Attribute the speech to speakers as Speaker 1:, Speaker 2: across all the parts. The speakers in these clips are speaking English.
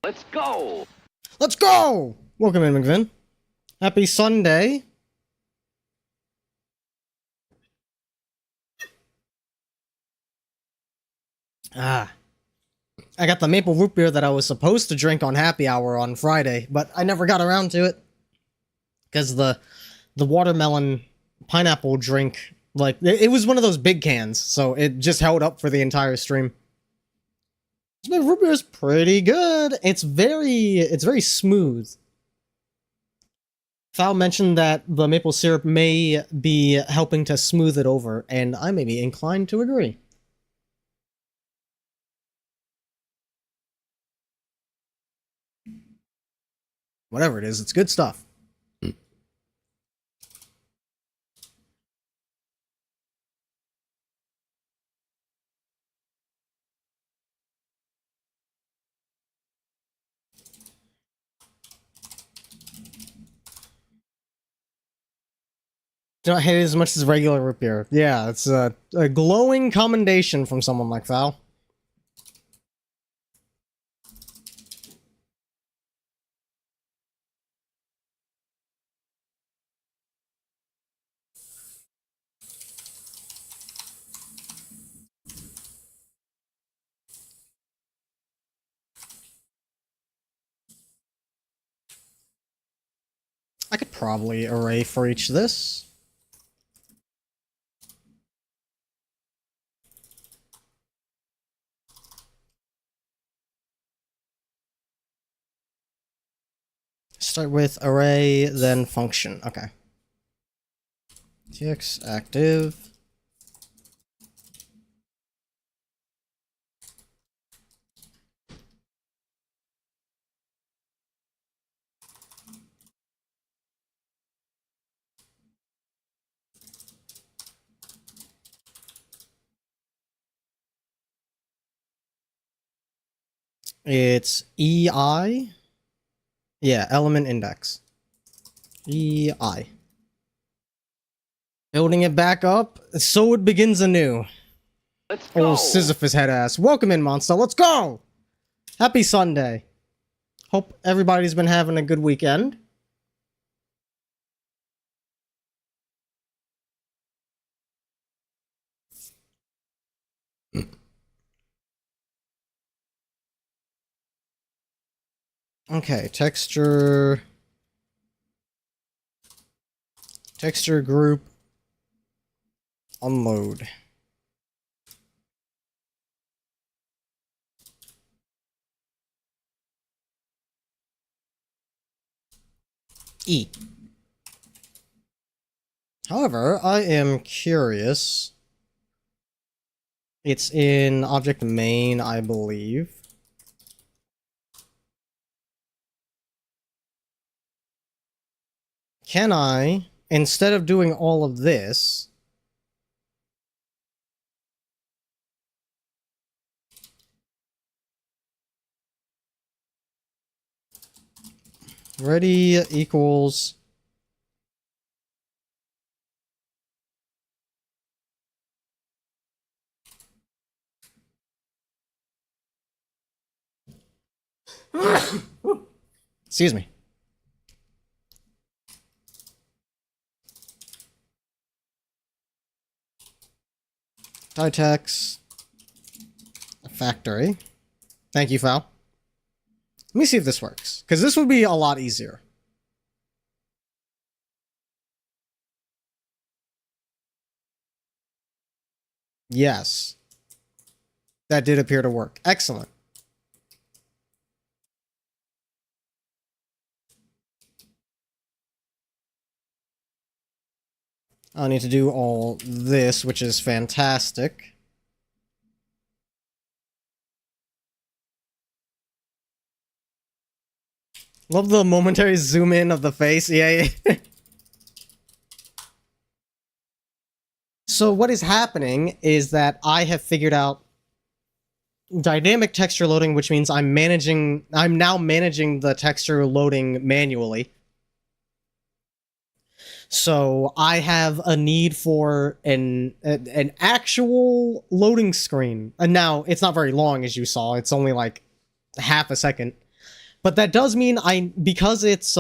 Speaker 1: Let's go!
Speaker 2: Let's go! Welcome in, McVin. Happy Sunday. I got the maple root beer that I was supposed to drink on happy hour on Friday, but I never got around to it. Because the watermelon pineapple drink, like, it was one of those big cans, so it just held up for the entire stream. This maple root beer is pretty good. It's very smooth. Fowl mentioned that the maple syrup may be helping to smooth it over, and I may be inclined to agree. Whatever it is, it's good stuff. Do not hate it as much as regular root beer. Yeah, it's a glowing commendation from someone like Fowl. I could probably array for each of this. Start with array, then function. Okay. TX active. It's EI. Yeah, element index. EI. Building it back up, so it begins anew.
Speaker 1: Let's go!
Speaker 2: Old Sisyphus head ass. Welcome in, monster. Let's go! Happy Sunday. Hope everybody's been having a good weekend. Okay, texture group, unload. E. However, I am curious. It's in object main, I believe. Can I, instead of doing all of this, ready equals excuse me. Ditex factory. Thank you, Fowl. Let me see if this works, because this would be a lot easier. Yes. That did appear to work. Excellent. I'll need to do all this, which is fantastic. Love the momentary zoom in of the face. Yeah. So what is happening is that I have figured out dynamic texture loading, which means I'm now managing the texture loading manually. So I have a need for an actual loading screen. And now it's not very long, as you saw. It's only like half a second. But that does mean because it's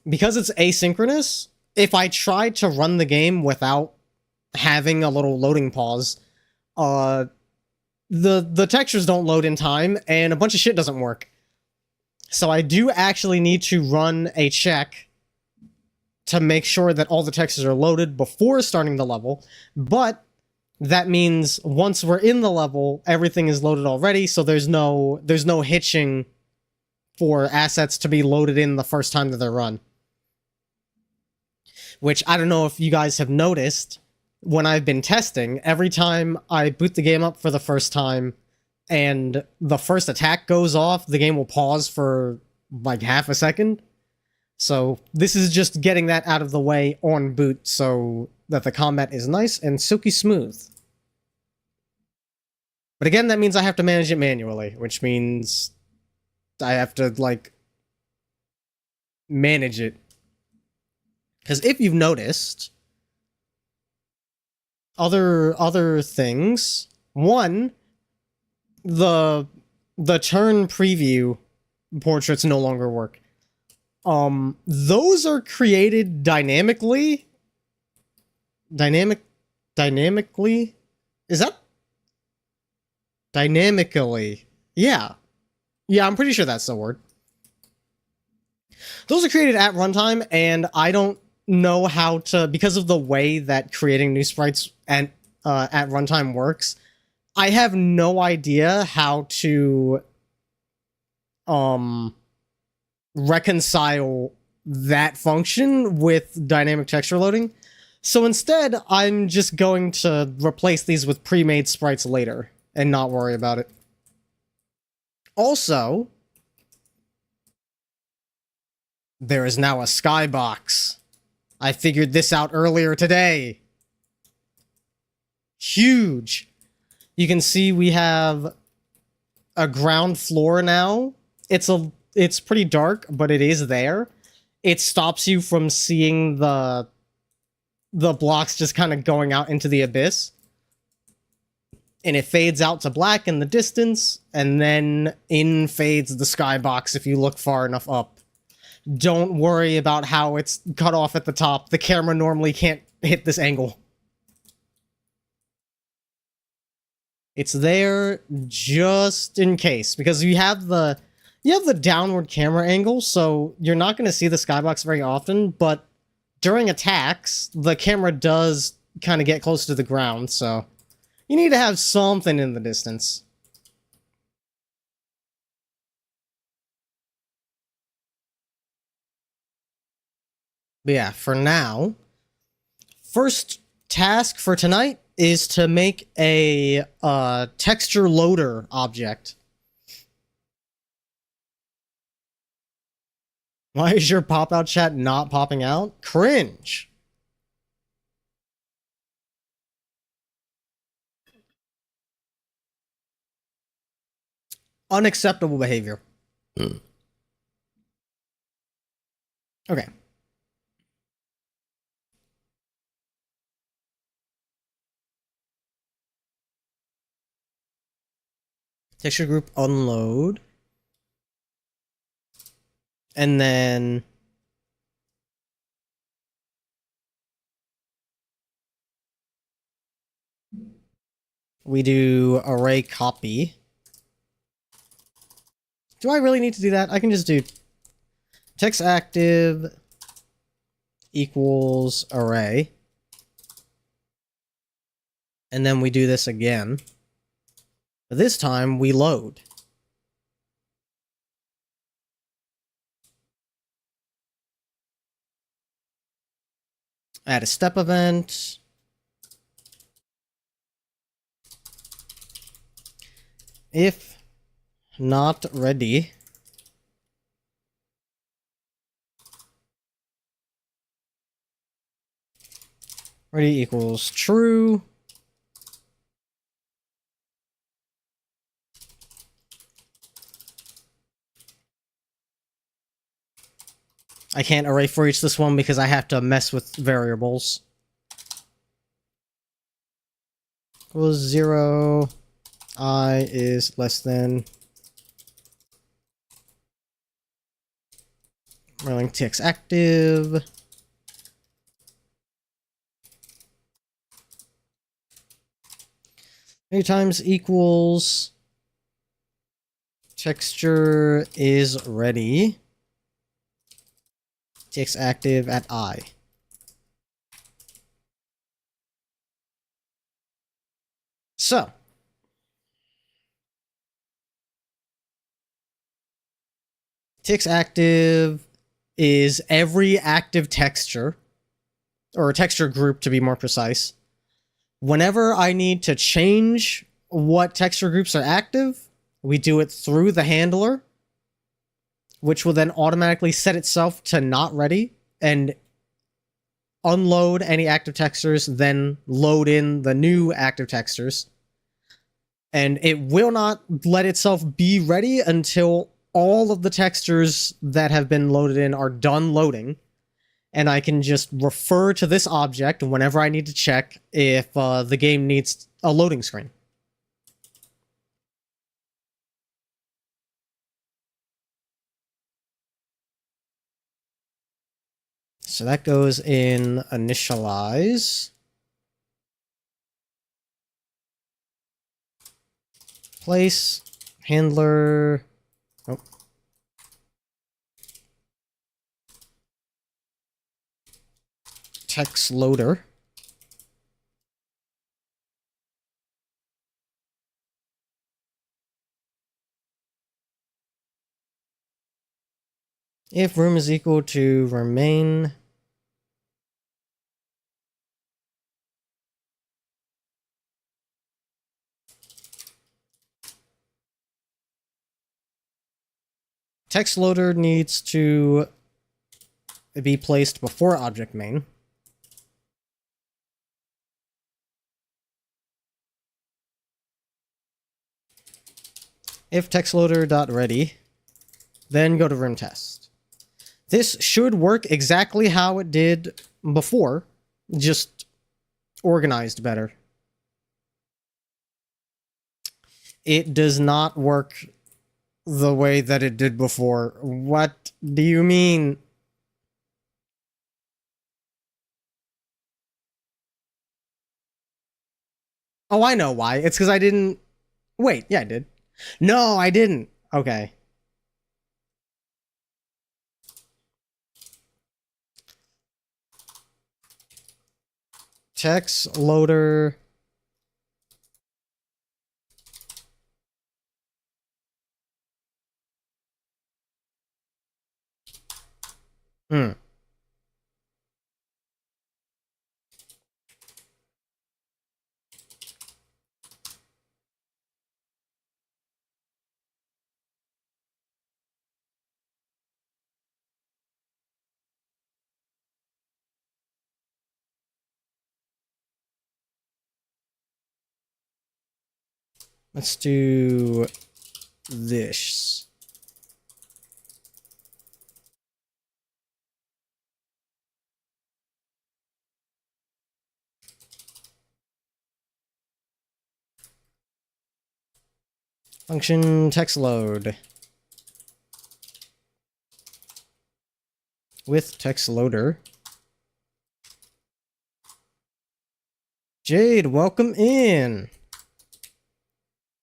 Speaker 2: asynchronous, if I try to run the game without having a little loading pause, the textures don't load in time, and a bunch of shit doesn't work. So I do actually need to run a check to make sure that all the textures are loaded before starting the level, but that means once we're in the level, everything is loaded already, so there's no hitching for assets to be loaded in the first time that they're run. Which, I don't know if you guys have noticed, when I've been testing, every time I boot the game up for the first time and the first attack goes off, the game will pause for like half a second. So this is just getting that out of the way on boot so that the combat is nice and silky smooth. But again, that means I have to manage it manually, which means I have to, like, manage it. Because if you've noticed, other things, one, the turn preview portraits no longer work. Those are created dynamically. Dynamically? Is that? Dynamically. Yeah. Yeah, I'm pretty sure that's the word. Those are created at runtime, and I don't know how to, because of the way that creating new sprites at runtime works, I have no idea how to reconcile that function with dynamic texture loading. So instead, I'm just going to replace these with pre-made sprites later and not worry about it. Also, there is now a skybox. I figured this out earlier today. Huge. You can see we have a ground floor now. It's pretty dark, but it is there. It stops you from seeing the blocks just kind of going out into the abyss. And it fades out to black in the distance, and then in fades the skybox if you look far enough up. Don't worry about how it's cut off at the top. The camera normally can't hit this angle. It's there just in case, because you have the downward camera angle, so you're not going to see the skybox very often, but during attacks, the camera does kind of get close to the ground, so you need to have something in the distance. But yeah, for now, first task for tonight is to make a texture loader object. Why is your pop-out chat not popping out? Cringe. Unacceptable behavior. Okay. Texture group unload. And then we do array copy. Do I really need to do that? I can just do text active equals array. And then we do this again. But this time we load. Add a step event. If not ready, ready equals true. I can't array for each this one because I have to mess with variables. Equals 0, I is less than Rolling TX active. Many times equals texture is ready. TX active at I. So TX active is every active texture, or a texture group to be more precise. Whenever I need to change what texture groups are active, we do it through the handler, which will then automatically set itself to not ready and unload any active textures, then load in the new active textures. And it will not let itself be ready until all of the textures that have been loaded in are done loading. And I can just refer to this object whenever I need to check if the game needs a loading screen. So that goes in initialize. Place, handler, oh. Text loader. If room is equal to remain. Text loader needs to be placed before object main. If textloader.ready, then go to room test. This should work exactly how it did before, just organized better. It does not work the way that it did before. What do you mean? Oh, I know why. It's because I didn't... Wait, yeah, I did. No, I didn't. Okay. Text loader. Hmm. Let's do this. Function text load. With text loader. Jade, welcome in.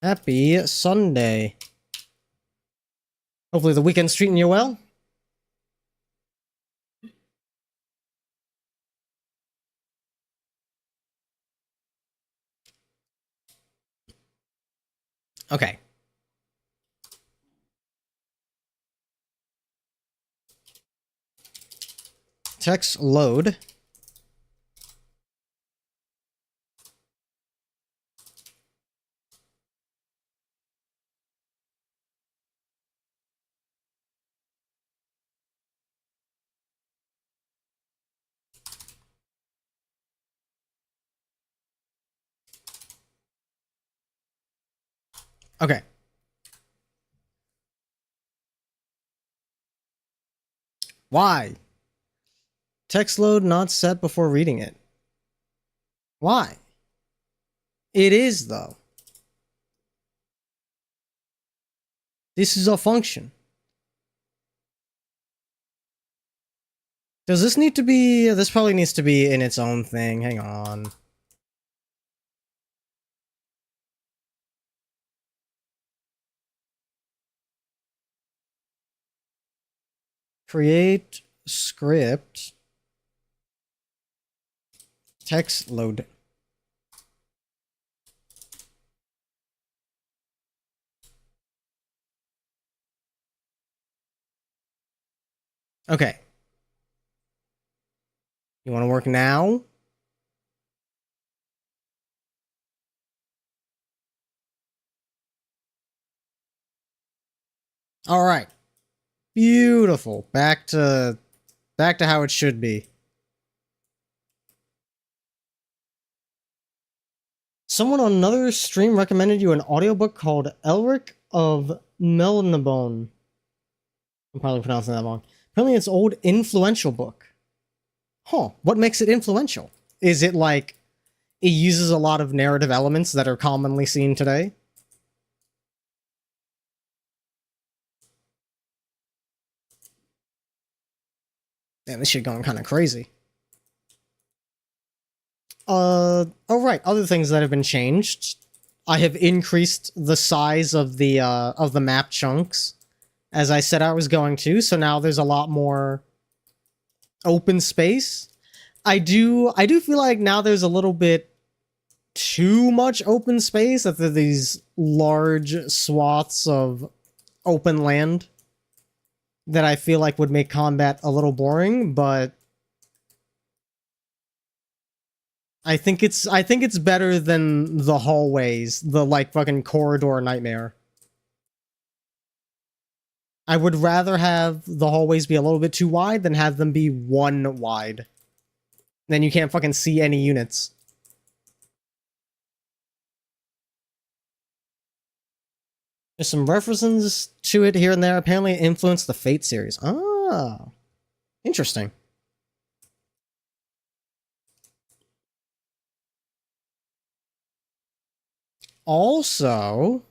Speaker 2: Happy Sunday. Hopefully the weekend's treating you well. Okay. Text load. Okay. Why? Text load not set before reading it. Why? It is, though. This is a function. Does this need to be... This probably needs to be in its own thing. Hang on. Create script. Text load. Okay. You want to work now? All right. Beautiful. Back to how it should be. Someone on another stream recommended you an audiobook called Elric of Melnibone. I'm probably pronouncing that wrong. Apparently it's an old influential book. Huh. What makes it influential? Is it like it uses a lot of narrative elements that are commonly seen today? Man, this shit going kind of crazy. Alright, other things that have been changed. I have increased the size of the map chunks, as I said I was going to, so now there's a lot more open space. I do feel like now there's a little bit too much open space, that there's these large swaths of open land that I feel like would make combat a little boring, but I think it's better than the hallways, the like fucking corridor nightmare. I would rather have the hallways be a little bit too wide than have them be one wide. Then you can't fucking see any units. There's some references to it here and there. Apparently it influenced the Fate series. Ah, interesting. Also,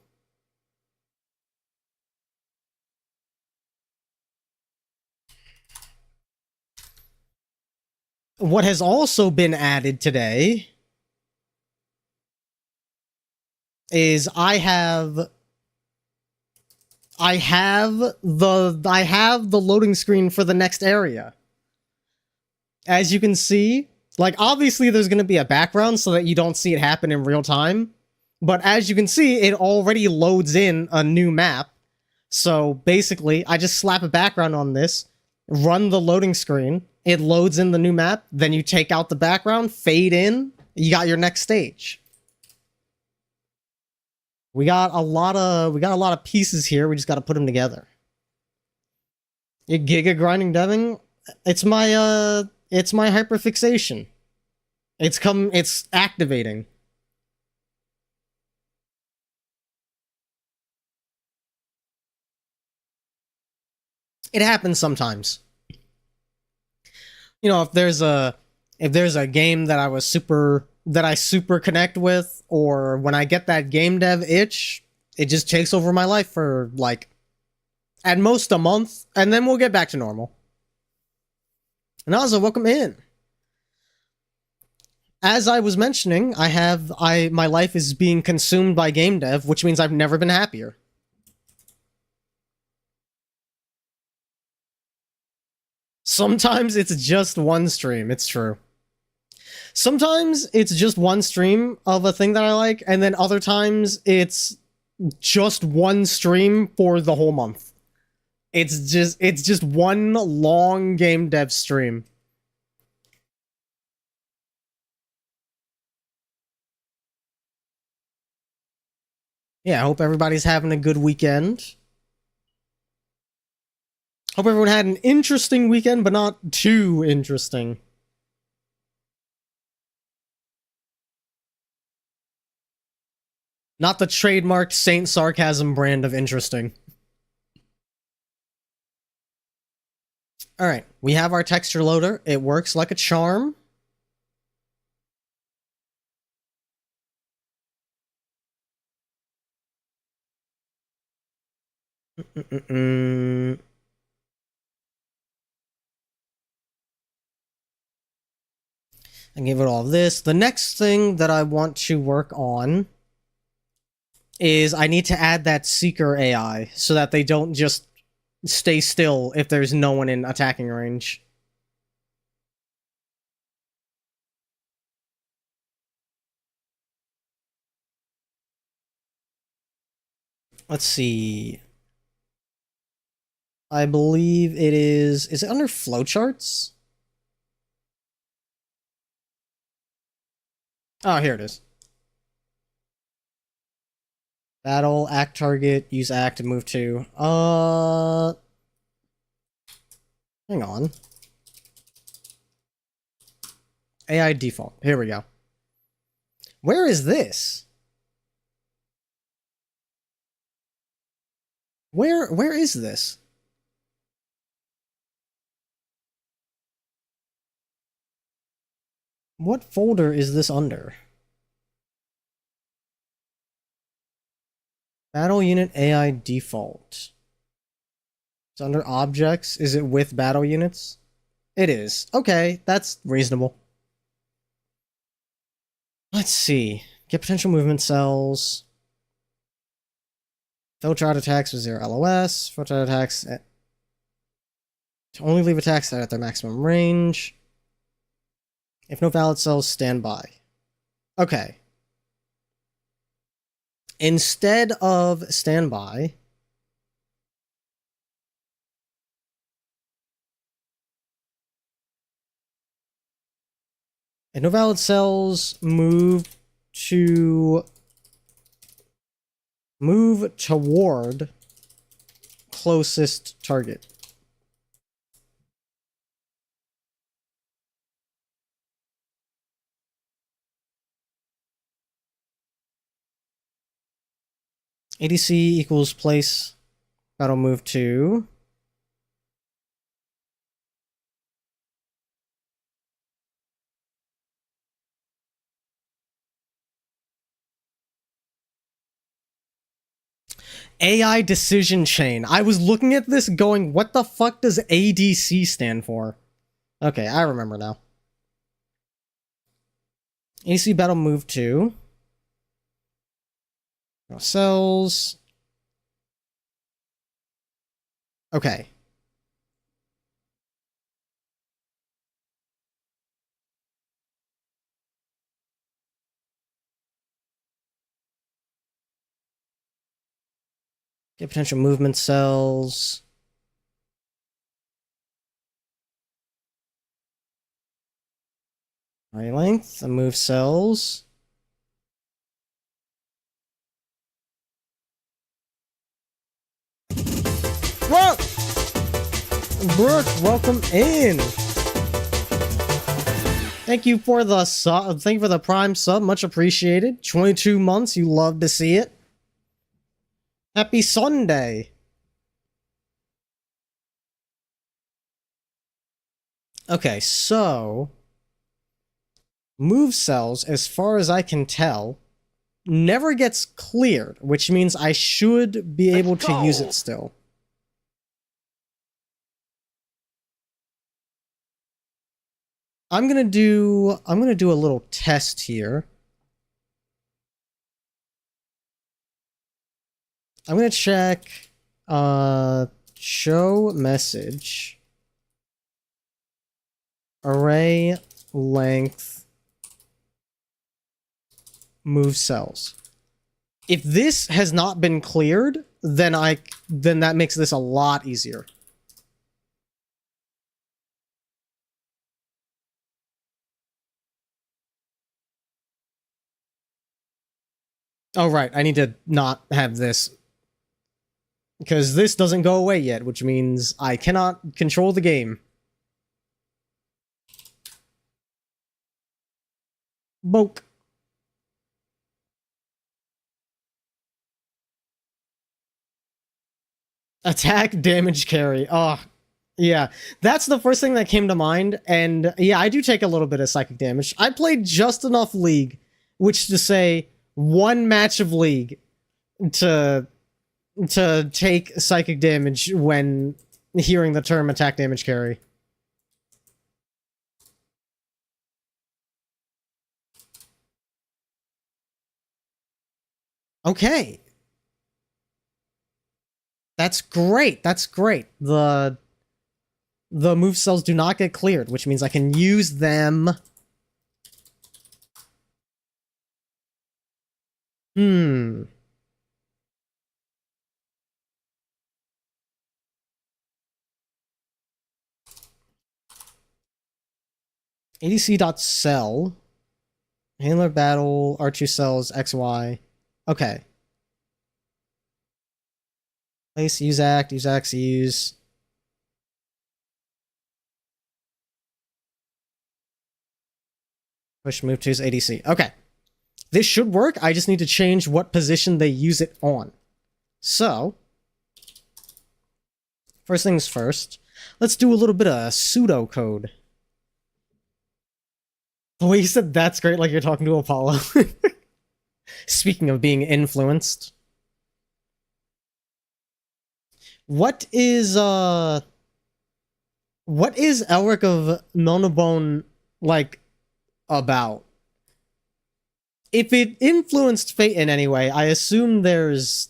Speaker 2: what has also been added today is I have the loading screen for the next area. As you can see, like obviously there's going to be a background so that you don't see it happen in real time. But as you can see, it already loads in a new map. So basically, I just slap a background on this, run the loading screen, it loads in the new map, then you take out the background, fade in, you got your next stage. We got a lot of pieces here, we just got to put them together. Giga grinding deving, it's my hyperfixation. It's activating. It happens sometimes. You know, if there's a game that I super connect with, or when I get that game dev itch, it just takes over my life for like at most a month, and then we'll get back to normal. And also, welcome in. As I was mentioning, my life is being consumed by game dev, which means I've never been happier. Sometimes it's just one stream, it's true. Sometimes it's just one stream of a thing that I like, and then other times it's just one stream for the whole month. It's just one long game dev stream. Yeah, I hope everybody's having a good weekend. Hope everyone had an interesting weekend, but not too interesting. Not the trademarked Saint Sarcasm brand of interesting. Alright, we have our texture loader. It works like a charm. And give it all this. The next thing that I want to work on is I need to add that Seeker AI so that they don't just stay still if there's no one in attacking range. Let's see. I believe it is it under flowcharts? Oh, here it is. Battle, act target, use act, and move to. Hang on. AI default. Here we go. Where is this? Where is this? What folder is this under? Battle unit AI default. It's under objects. Is it with battle units? It is. Okay, that's reasonable. Let's see. Get potential movement cells. Filter out attacks with 0 LOS. Filter out attacks at... to only leave attacks at their maximum range. If no valid cells, stand by. Okay. Instead of standby, and no valid cells, move toward closest target. ADC equals place. Battle move to. AI decision chain. I was looking at this going, what the fuck does ADC stand for? Okay, I remember now. ADC battle move to. Cells. Okay. Get potential movement cells. Eye length, and move cells. Whoa! Brooke, welcome in. Thank you for the sub. Thank you for the prime sub. Much appreciated. 22 months. You love to see it. Happy Sunday. Okay, so move cells, as far as I can tell, never gets cleared, which means I should be able to use it still. I'm gonna do a little test here. I'm gonna check show message array length move cells. If this has not been cleared, then that makes this a lot easier. Oh, right. I need to not have this. Because this doesn't go away yet, which means I cannot control the game. Boke. Attack, damage, carry. Oh, yeah. That's the first thing that came to mind. And yeah, I do take a little bit of psychic damage. I played just enough League, which to say one match of League to take psychic damage when hearing the term attack, damage, carry. Okay. That's great. That's great. The move cells do not get cleared, which means I can use them. Hmm. ADC.cell. Handler battle, R2 cells, XY. Okay. Place, use act, use. Push, move, choose ADC. Okay. This should work. I just need to change what position they use it on. So, first things first, let's do a little bit of pseudocode. The way you said that's great, like you're talking to Apollo. Speaking of being influenced. What is Elric of Melnibone like about? If it influenced fate in any way, I assume there's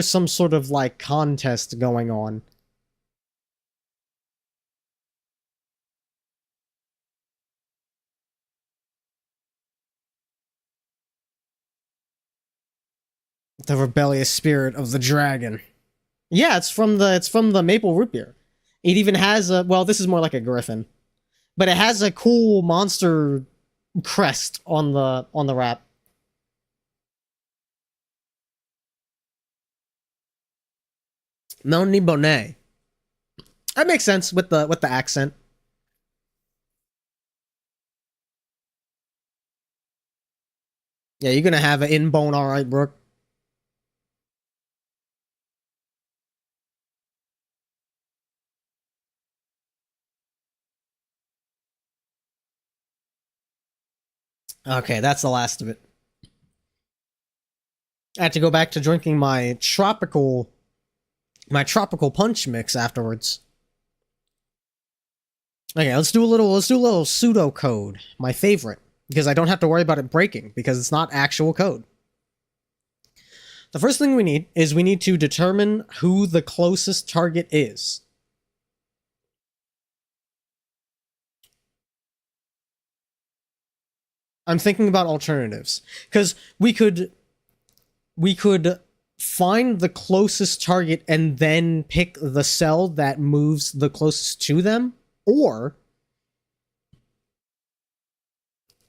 Speaker 2: some sort of like contest going on. The rebellious spirit of the dragon. Yeah, it's from the maple root beer. It even has a, well, this is more like a griffin, but it has a cool monster crest on the wrap. Melanie Bonnet. That makes sense with the accent. Yeah, you're gonna have an in bone, all right, Brooke. Okay, that's the last of it. I had to go back to drinking my tropical punch mix afterwards. Okay, let's do a little pseudocode. My favorite, because I don't have to worry about it breaking because it's not actual code. The first thing we need to determine who the closest target is. I'm thinking about alternatives because we could find the closest target and then pick the cell that moves the closest to them, or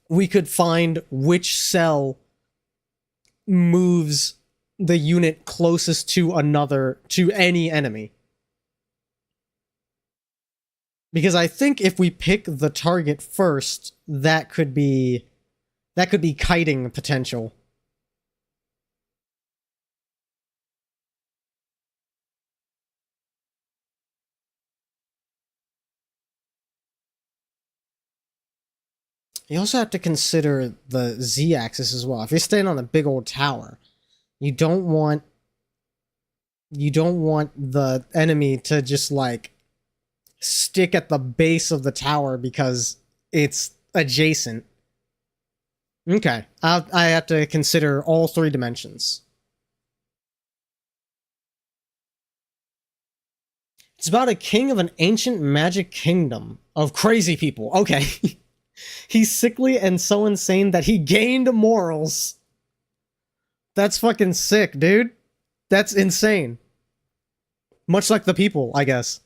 Speaker 2: we could find which cell moves the unit closest to any enemy. Because I think if we pick the target first, that could be kiting potential. You also have to consider the z-axis as well. If you're staying on a big old tower, you don't want the enemy to just like stick at the base of the tower because it's adjacent. Okay, I have to consider all three dimensions. It's about a king of an ancient magic kingdom of crazy people. Okay. He's sickly and so insane that he gained morals. That's fucking sick, dude. That's insane. Much like the people, I guess.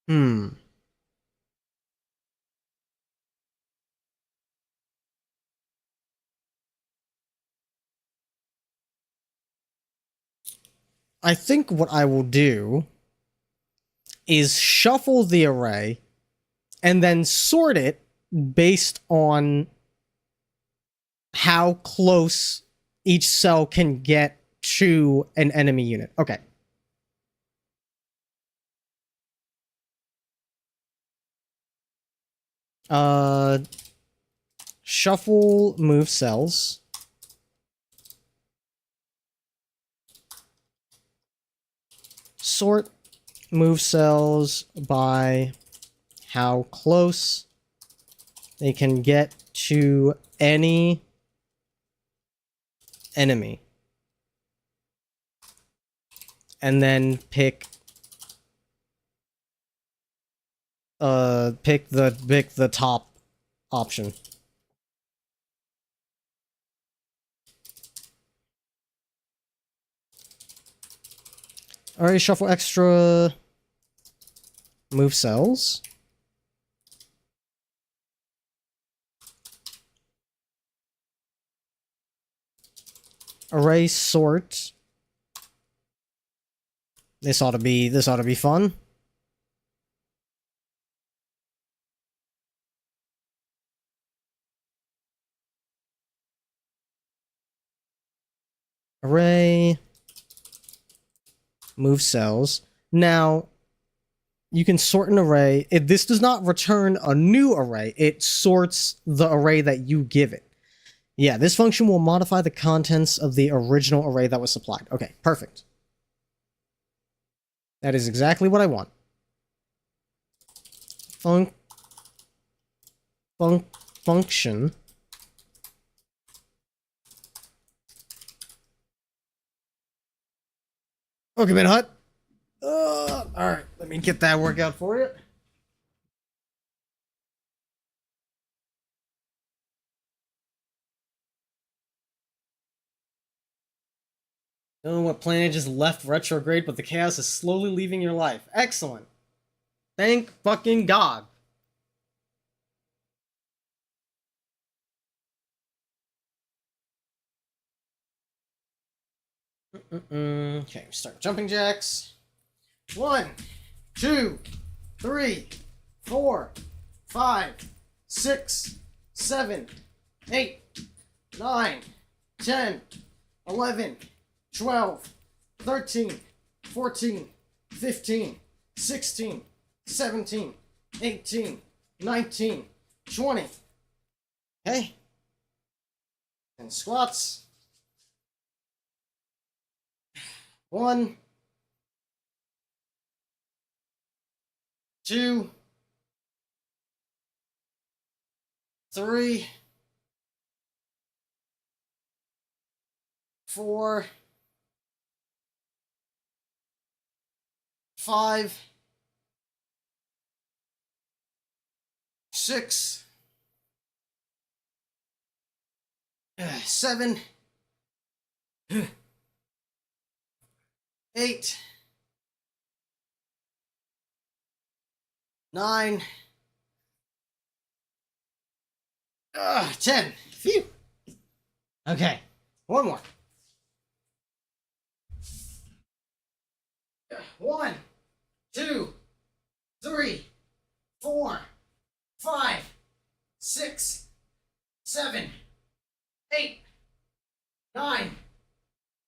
Speaker 2: Hmm. I think what I will do is shuffle the array and then sort it based on how close each cell can get to an enemy unit. Okay. Shuffle move cells. Sort move cells by how close they can get to any enemy. And then pick the top option. Alright, shuffle extra move cells. Array sort. This ought to be fun. Array move cells. Now, you can sort an array. This does not return a new array. It sorts the array that you give it. Yeah, this function will modify the contents of the original array that was supplied. Okay, perfect. That is exactly what I want. Function. Okay, man, hut. Alright, let me get that workout for you. Don't know what planet just left retrograde, but the chaos is slowly leaving your life. Excellent. Thank fucking God. Okay, start jumping jacks. 1, 2, 3, 4, 5, 6, 7, 8, 9, 10, 11, 12, 13, 14, 15, 16, 17, 18, 19, 20. Okay. And squats. 1, 2, 3, 4, 5, 6, 7, 8, 9, 10. Phew. Okay, one more. 1, 2, 3, 4, 5, 6, 7, 8, 9,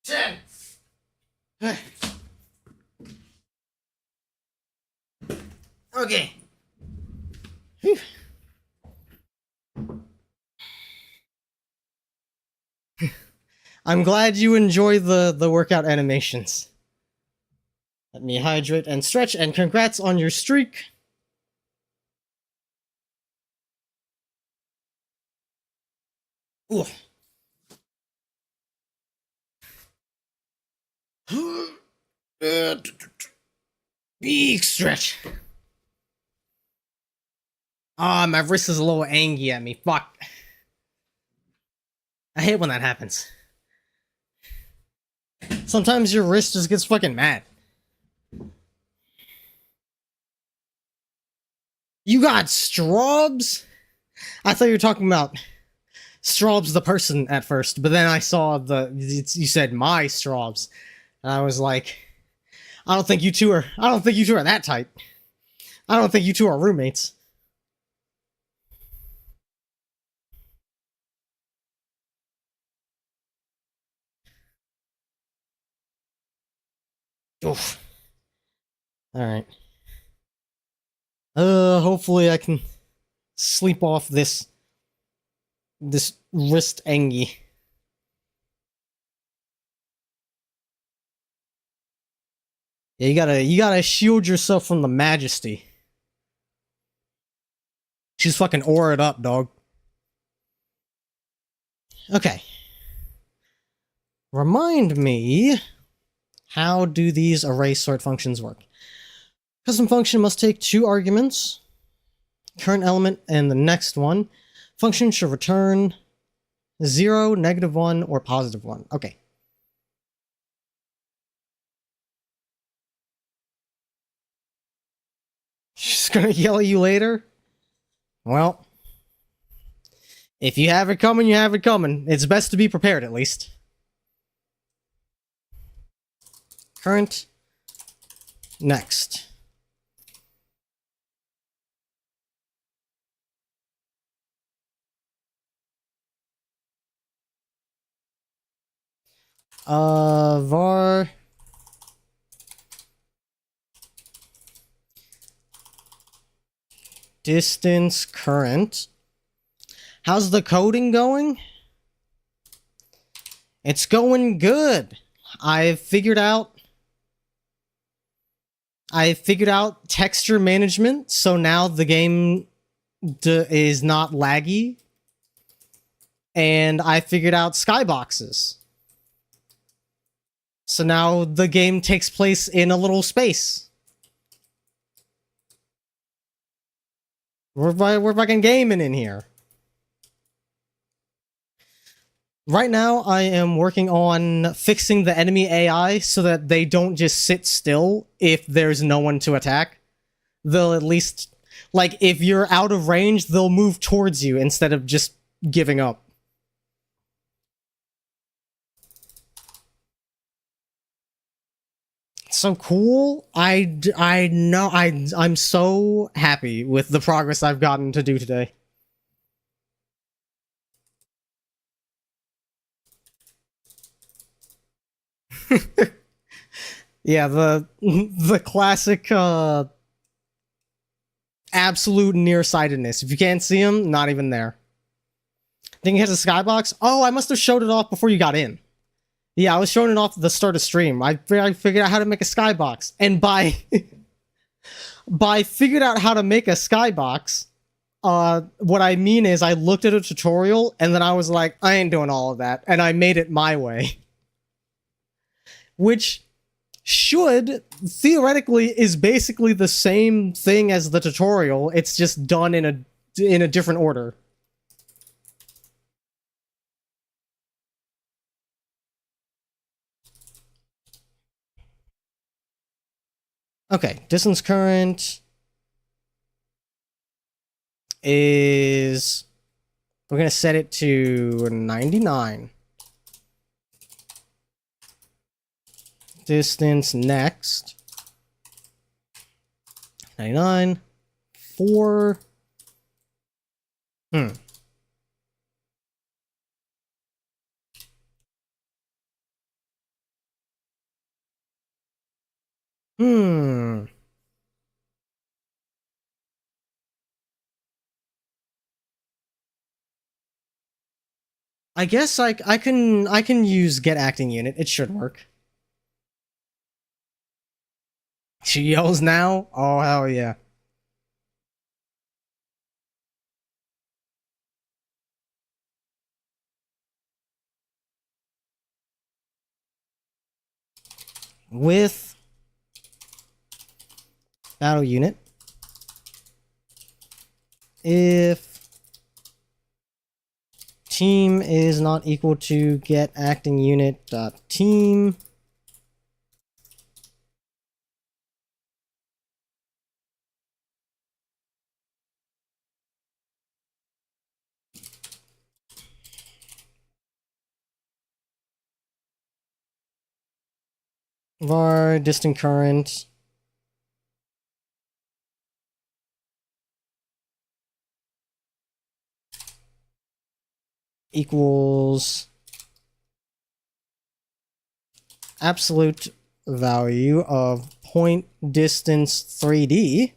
Speaker 2: 10. Okay. Whew. I'm glad you enjoy the workout animations. Let me hydrate and stretch, and congrats on your streak. Ooh. Big stretch. Ah, my wrist is a little angry at me. Fuck. I hate when that happens. Sometimes your wrist just gets fucking mad. You got Straubs? I thought you were talking about Straubs the person at first, but then I saw you said my Straubs, and I was like, I don't think you two are that tight. I don't think you two are roommates. Oof. Alright. Hopefully I can sleep off this wrist engie. Yeah, you gotta shield yourself from the majesty. She's fucking auraed up, dog. Okay. Remind me, how do these array sort functions work? Custom function must take 2 arguments, current element and the next one. Function should return 0, -1, or +1. Okay. She's gonna yell at you later? Well, if you have it coming, you have it coming. It's best to be prepared, at least. Current. Next. Var distance current. How's the coding going? It's going good. I've figured out texture management, so now the game is not laggy. And I figured out skyboxes. So now the game takes place in a little space. We're fucking gaming in here. Right now, I am working on fixing the enemy AI so that they don't just sit still if there's no one to attack. They'll at least, like, if you're out of range, they'll move towards you instead of just giving up. So cool. I know I'm so happy with the progress I've gotten to do today. Yeah, the classic absolute nearsightedness. If you can't see him, not even there. Think he has a skybox? Oh, I must have showed it off before you got in. Yeah, I was showing it off at the start of stream. I figured out how to make a skybox. And by figured out how to make a skybox, what I mean is I looked at a tutorial and then I was like, I ain't doing all of that. And I made it my way. Which should, theoretically, is basically the same thing as the tutorial. It's just done in a different order. Okay, distance current is... We're gonna set it to 99. Distance next. 99. 4. I guess I can use get acting unit. It should work. She yells now? Oh, hell yeah. With battle unit, if team is not equal to get acting unit dot team, var distant current equals absolute value of point distance 3D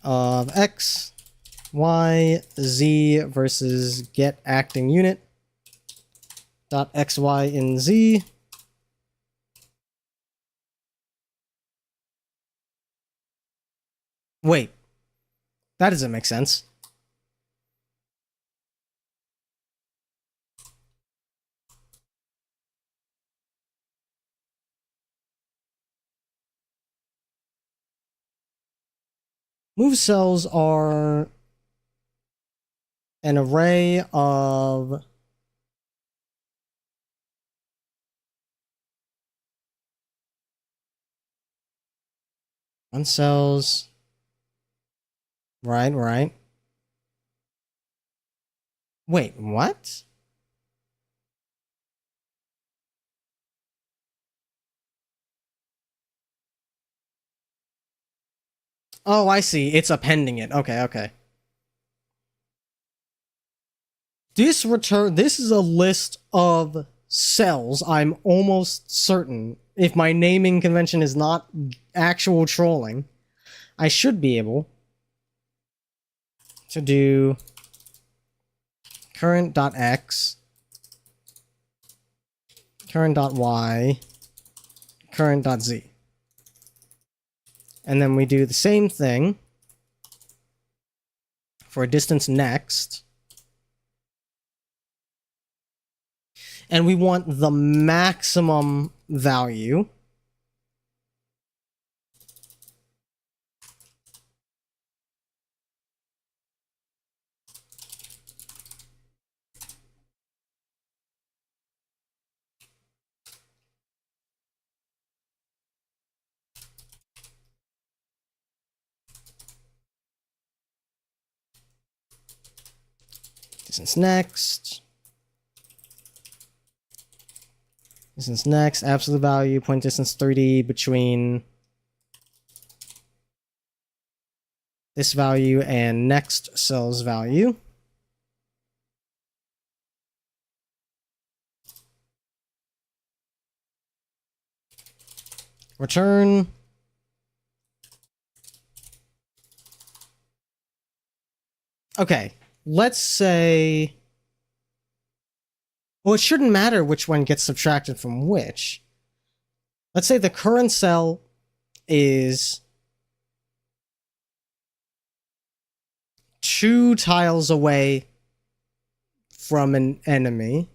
Speaker 2: of x, y, z versus get acting unit dot x, y in z. Wait, that doesn't make sense. Move cells are an array of cells. Right. Wait, what? Oh, I see. It's appending it. Okay. This is a list of cells, I'm almost certain. If my naming convention is not actual trolling, I should be able to do current.x, current.y, current.z. And then we do the same thing for distance next. And we want the maximum value. Distance next. Distance next, absolute value, point distance 30 between this value and next cell's value. Return. Okay, let's say... Well, it shouldn't matter which one gets subtracted from which. Let's say the current cell is 2 tiles away from an enemy,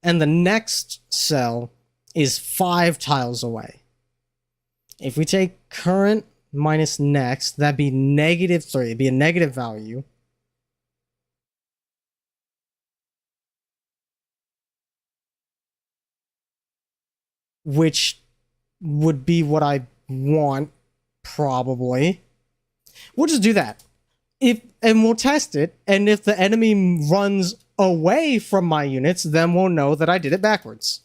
Speaker 2: and the next cell is 5 tiles away. If we take current minus next, that'd be -3. It'd be a negative value. Which would be what I want, probably. We'll just do that. And we'll test it, and if the enemy runs away from my units, then we'll know that I did it backwards.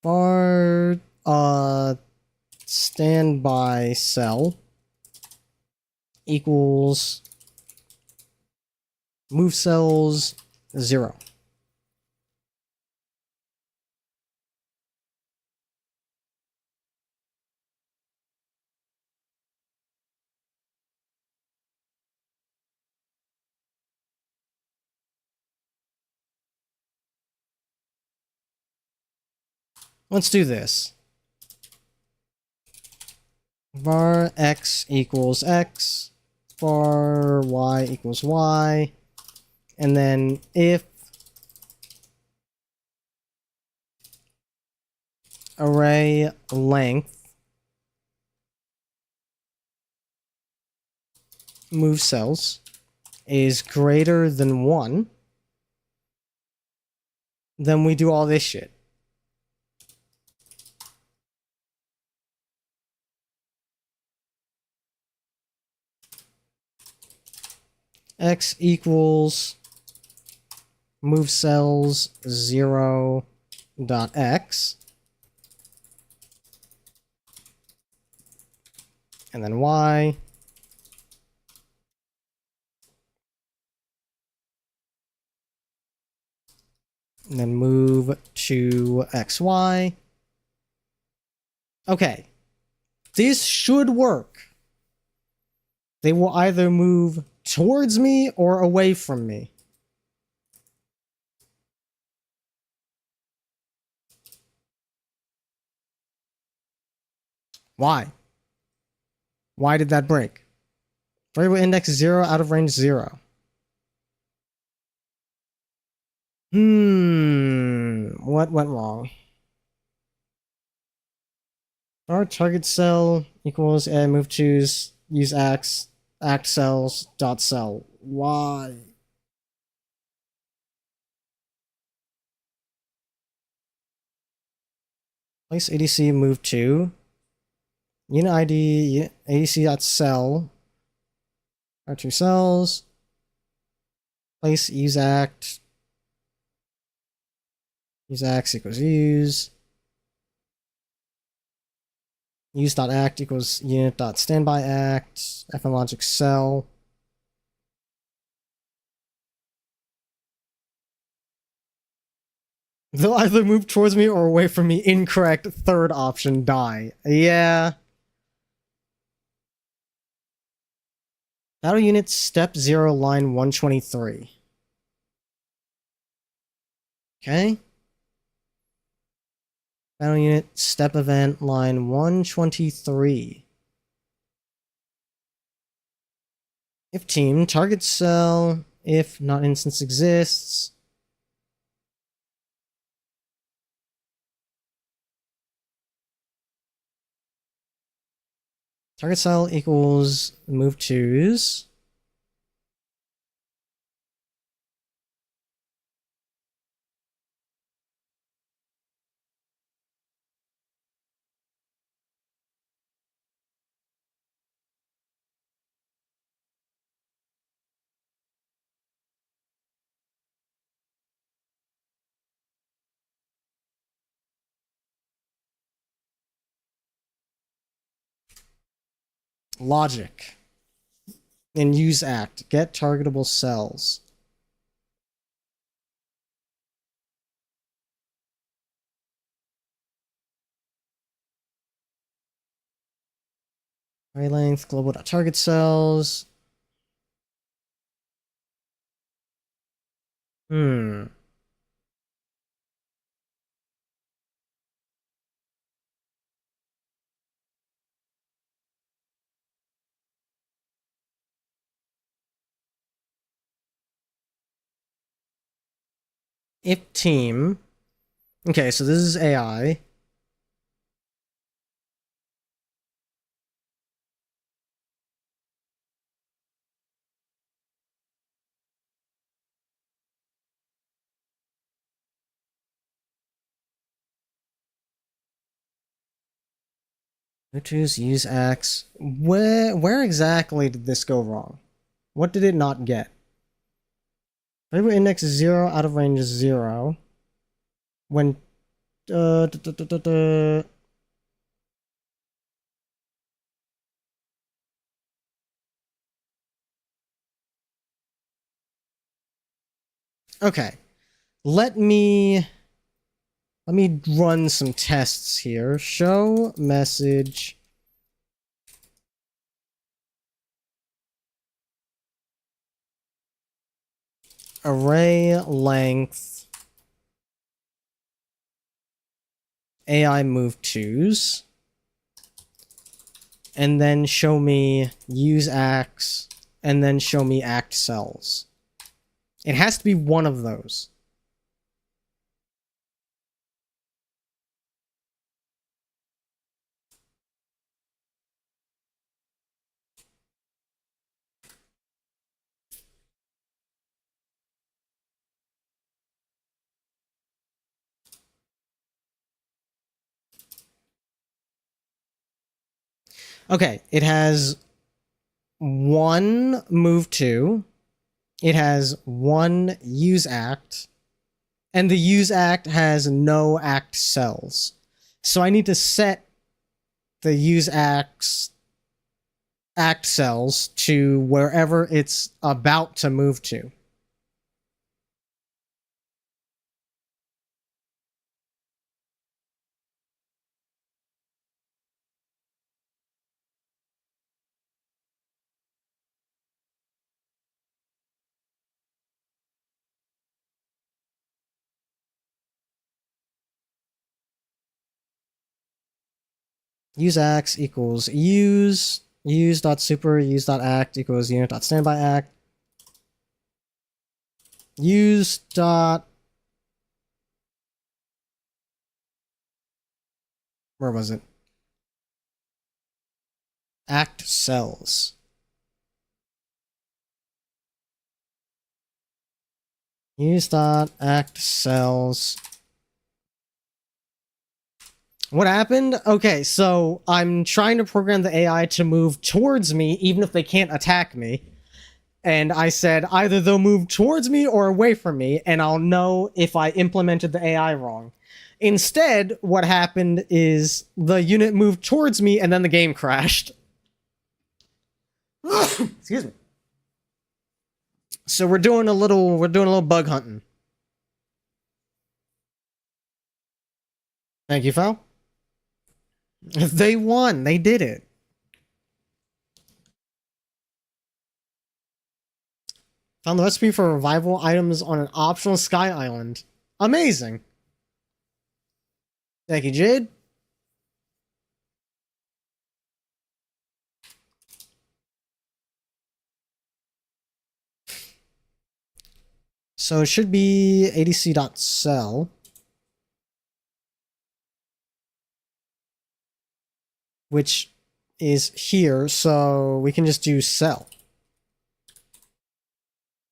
Speaker 2: Var standby cell equals move cells 0. Let's do this. Var x equals x, var y equals y, and then if array length move cells is greater than 1, then we do all this shit. x equals move cells 0 dot x, and then y, and then move to xy. Okay, this should work. They will either move towards me or away from me. Why? Why did that break? Variable index 0, out of range 0. What went wrong? Our target cell equals move choose use act cells dot cell. Why? Place ADC move to unit ID ADC dot cell. Our two cells. Place use act. Use act equals use. Use.act equals unit.standby act, FN logic cell. They'll either move towards me or away from me. Incorrect. Third option, die. Yeah. Battle unit step 0 line 123. Okay. Battle unit step event line 123. If team, target cell, if not instance exists. Target cell equals move twos. Logic. And use act. Get targetable cells. Array length, global.target cells. If team. Okay, so this is AI. Choose use axe. Where exactly did this go wrong? What did it not get? Variable index is 0, out of range is 0. When Okay. Let me run some tests here. Show message array length AI move twos, and then show me use acts, and then show me act cells. It has to be one of those. Okay, it has one move two, it has one use act, and the use act has no act cells. So I need to set the use act cells to wherever it's about to move to. Use acts equals use.super use.act equals unit.standby act. Use dot, where was it? Act cells. Use dot act cells. What happened? Okay, so I'm trying to program the AI to move towards me even if they can't attack me. And I said either they'll move towards me or away from me, and I'll know if I implemented the AI wrong. Instead, what happened is the unit moved towards me and then the game crashed. Excuse me. So we're doing a little bug hunting. Thank you, Fal. They won. They did it. Found the recipe for revival items on an optional sky island. Amazing. Thank you, Jade. So it should be adc.cell. Which is here, so we can just do cell.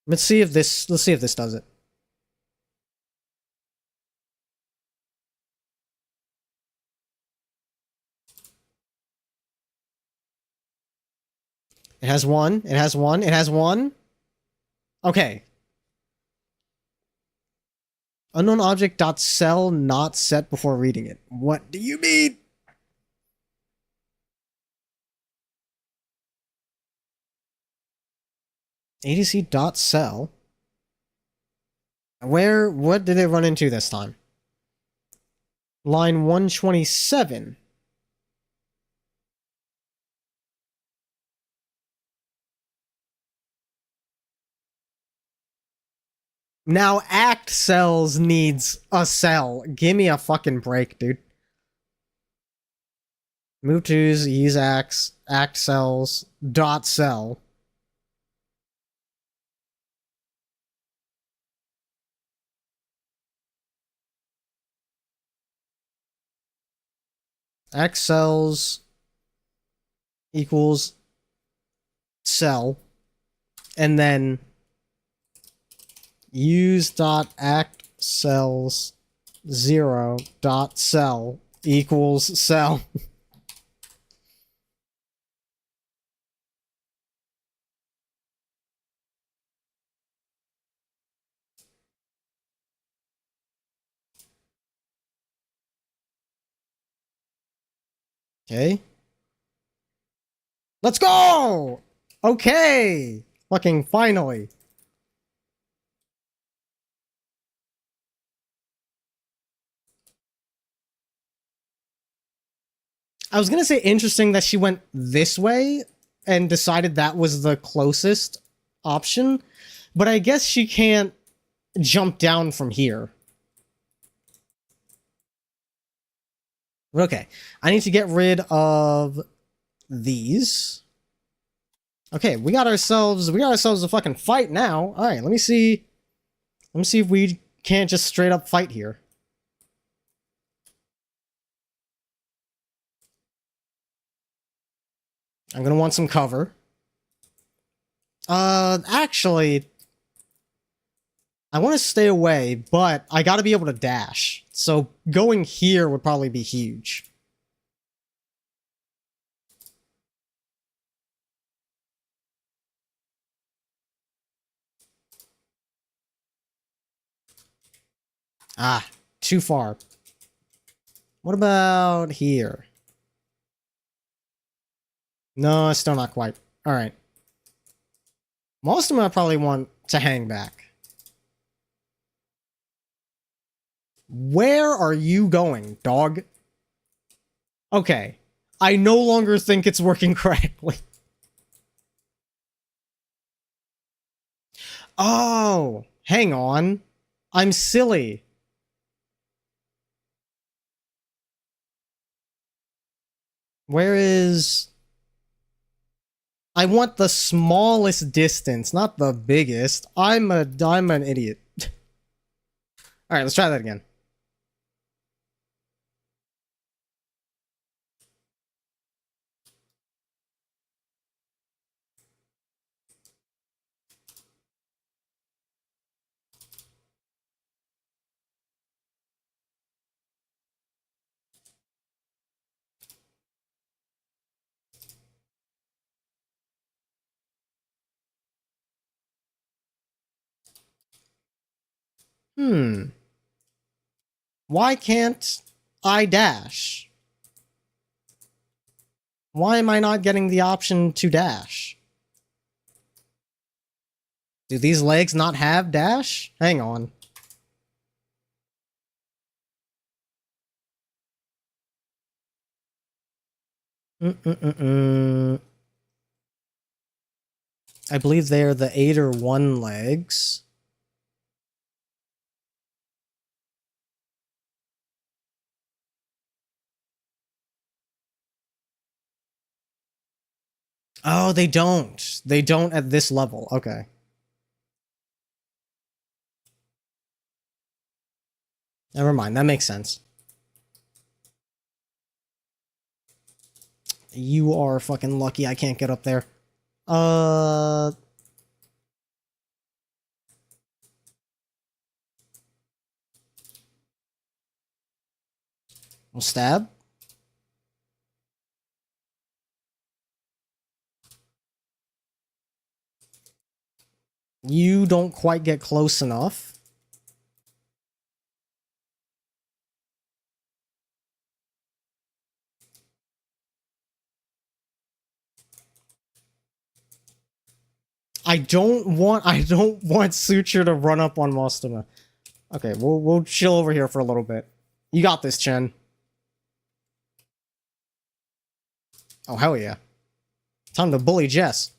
Speaker 2: Let's see if this does it. It has one. It has one. It has one. Okay. Unknown object dot cell not set before reading it. What do you mean? ADC dot cell. What did it run into this time? Line 127. Now act cells needs a cell. Give me a fucking break, dude. Move to's, use acts, act cells, dot cell. Act cells equals cell. And then use dot act cells 0 dot cell equals cell. Okay. Let's go! Okay! Fucking finally. I was gonna say interesting that she went this way and decided that was the closest option, but I guess she can't jump down from here. Okay, I need to get rid of these. Okay, we got ourselves a fucking fight now. All right, let me see if we can't just straight up fight here. I'm gonna want some cover. Actually, I want to stay away, but I gotta be able to dash. So going here would probably be huge. Ah, too far. What about here? No, still not quite. Alright. Most of them I probably want to hang back. Where are you going, dog? Okay. I no longer think it's working correctly. Oh, hang on. I'm silly. Where is... I want the smallest distance, not the biggest. I'm an idiot. Alright, let's try that again. Why can't I dash? Why am I not getting the option to dash? Do these legs not have dash? Hang on. I believe they are the 8 or 1 legs. Oh, they don't. They don't at this level. Okay. Never mind. That makes sense. You are fucking lucky I can't get up there. We'll stab. You don't quite get close enough. I don't want Suture to run up on Mostoma. Okay, we'll chill over here for a little bit. You got this, Chen. Oh, hell yeah. Time to bully Jess.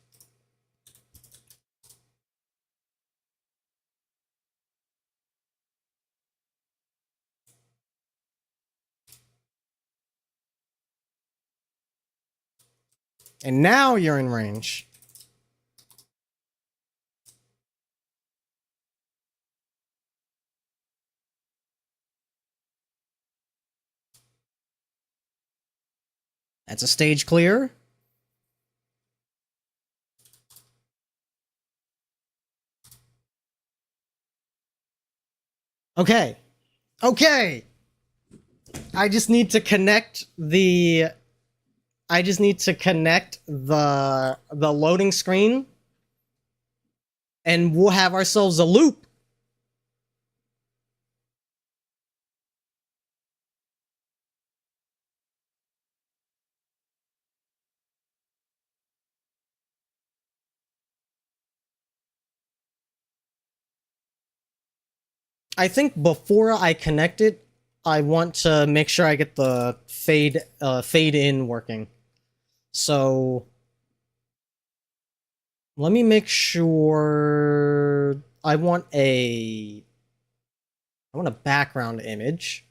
Speaker 2: And now you're in range. That's a stage clear. Okay. Okay. I just need to connect the loading screen and we'll have ourselves a loop. I think before I connect it, I want to make sure I get the fade in working. So let me make sure I want a background image.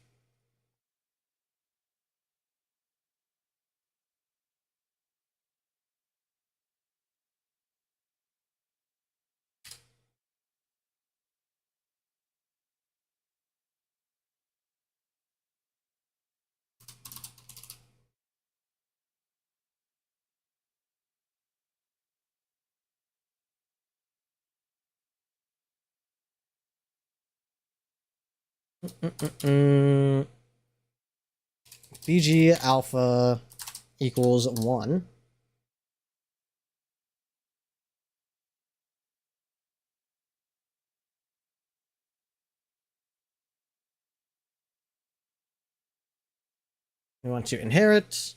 Speaker 2: BG alpha equals 1. We want to inherit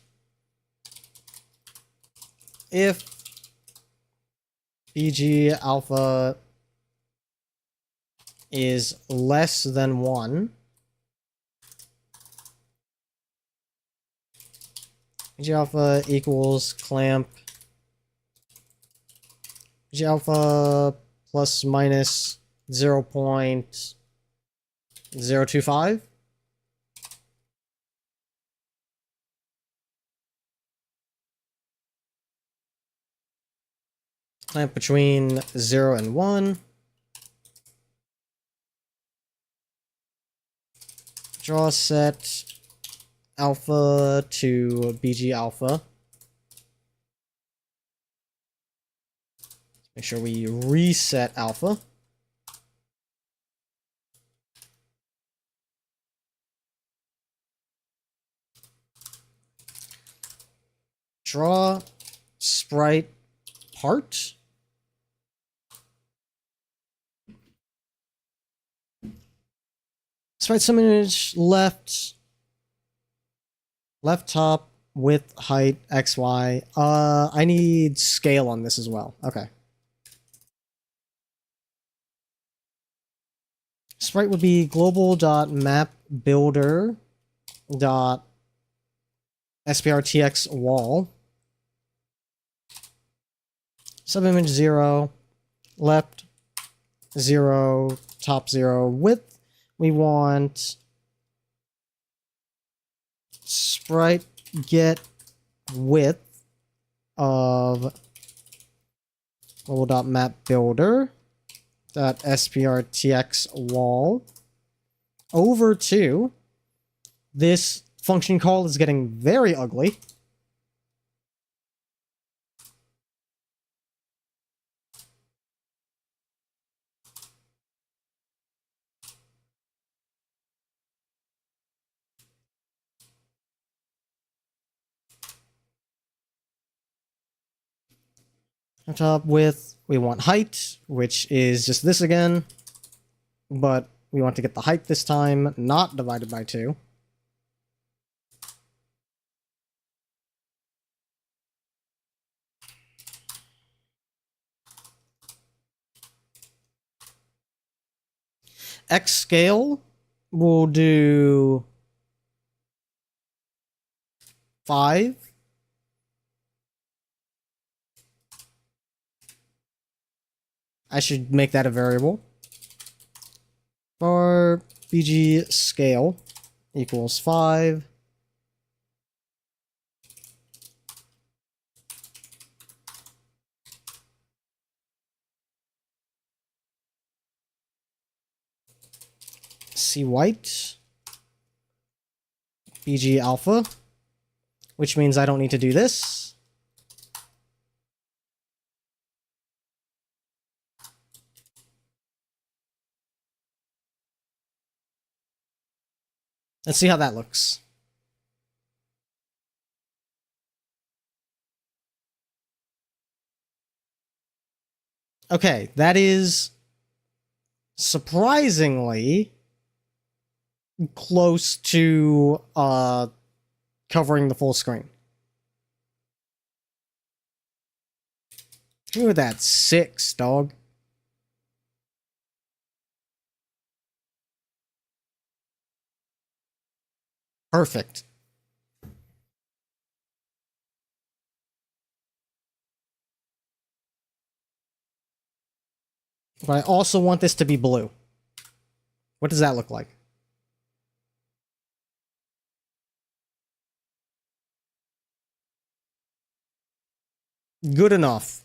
Speaker 2: if BG alpha is less than 1. BG alpha equals clamp BG alpha plus minus 0.025. Clamp between 0 and 1. Draw set alpha to BG alpha. Make sure we reset alpha. Draw sprite part. Sprite some image left top width height XY. I need scale on this as well. Okay. Sprite would be global.mapBuilder.sprtx wall. Subimage 0, left 0, top 0, width. We want sprite get width of global.mapBuilder.sprtx wall over 2. This function call is getting very ugly. On top width, we want height, which is just this again, but we want to get the height this time, not divided by 2. X scale, we'll do 5. I should make that a variable. For BG scale equals 5. C white. BG alpha. Which means I don't need to do this. Let's see how that looks. Okay, that is surprisingly close to covering the full screen. Look at that, 6, dog. Perfect. But I also want this to be blue. What does that look like? Good enough.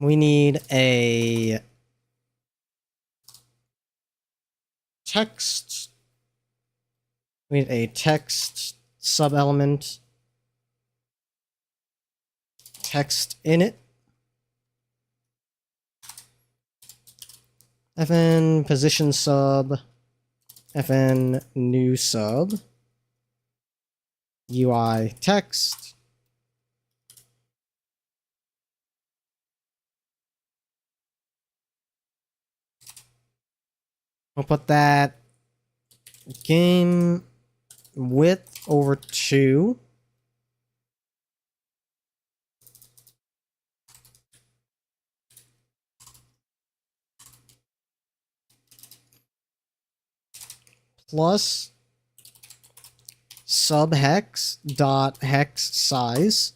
Speaker 2: We need a text. We need a text sub-element. Text in it. fn position sub, fn new sub, UI text. We'll put that game width over 2. Plus subhex dot hex size.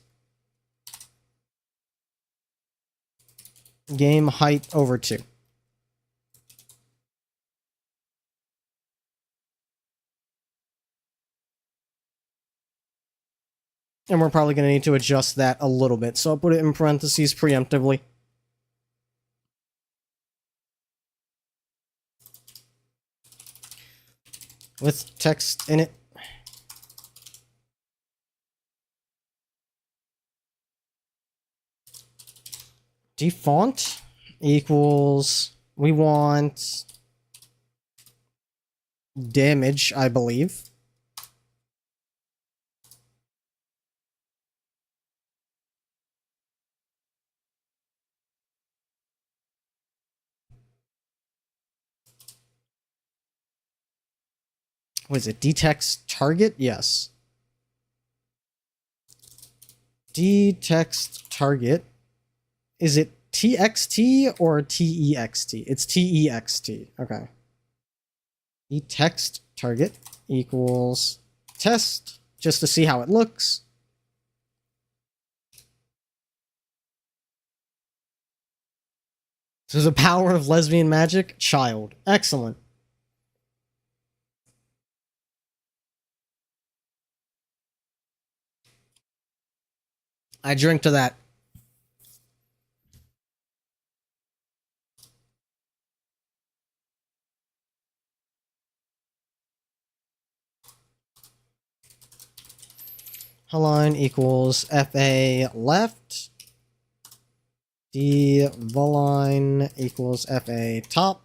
Speaker 2: Game height over 2. And we're probably going to need to adjust that a little bit, so I'll put it in parentheses preemptively. With text in it. Defont equals, we want damage, I believe. What is it? Dtext target? Yes. Dtext target. Is it TXT or TEXT? It's TEXT. Okay. Dtext target equals test, just to see how it looks. So the power of lesbian magic? Child. Excellent. I drink to that. Line equals FA left. D line equals FA top.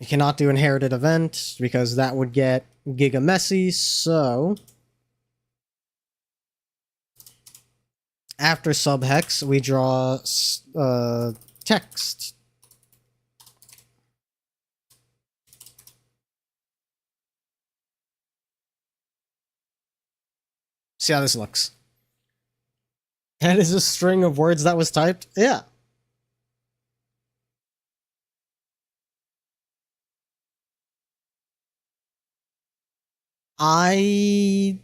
Speaker 2: You cannot do inherited event because that would get giga messy, so after subhex we draw text. See how this looks. That is a string of words that was typed? Yeah. I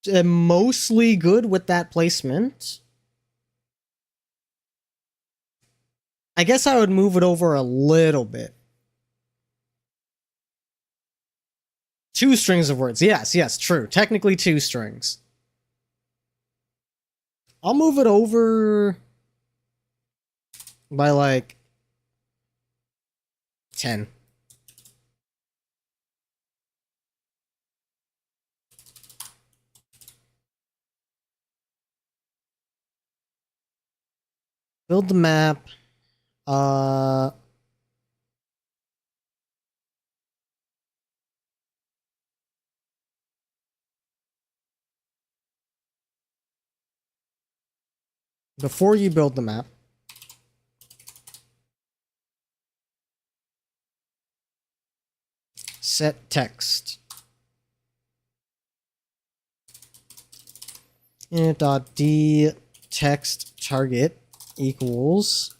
Speaker 2: am mostly good with that placement. I guess I would move it over a little bit. 2 strings of words. Yes, true. Technically 2 strings. I'll move it over by like 10. Build the map. Before you build the map, set text. Init.d text target equals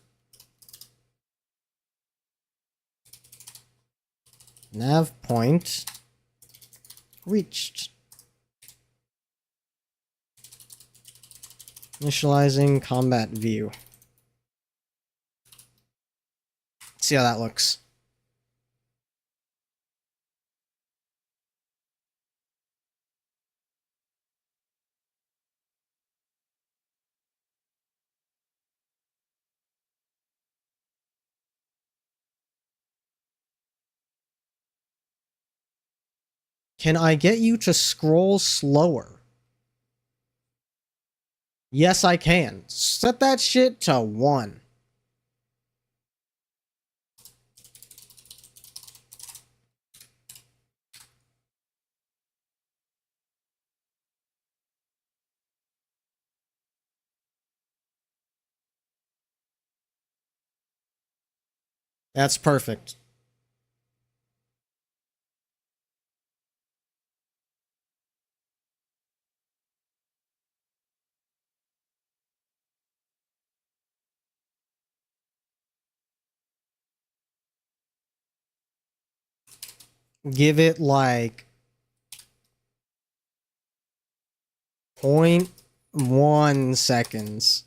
Speaker 2: nav point reached. Initializing combat view. See how that looks. Can I get you to scroll slower? Yes, I can. Set that shit to 1. That's perfect. Give it like 0.1 seconds.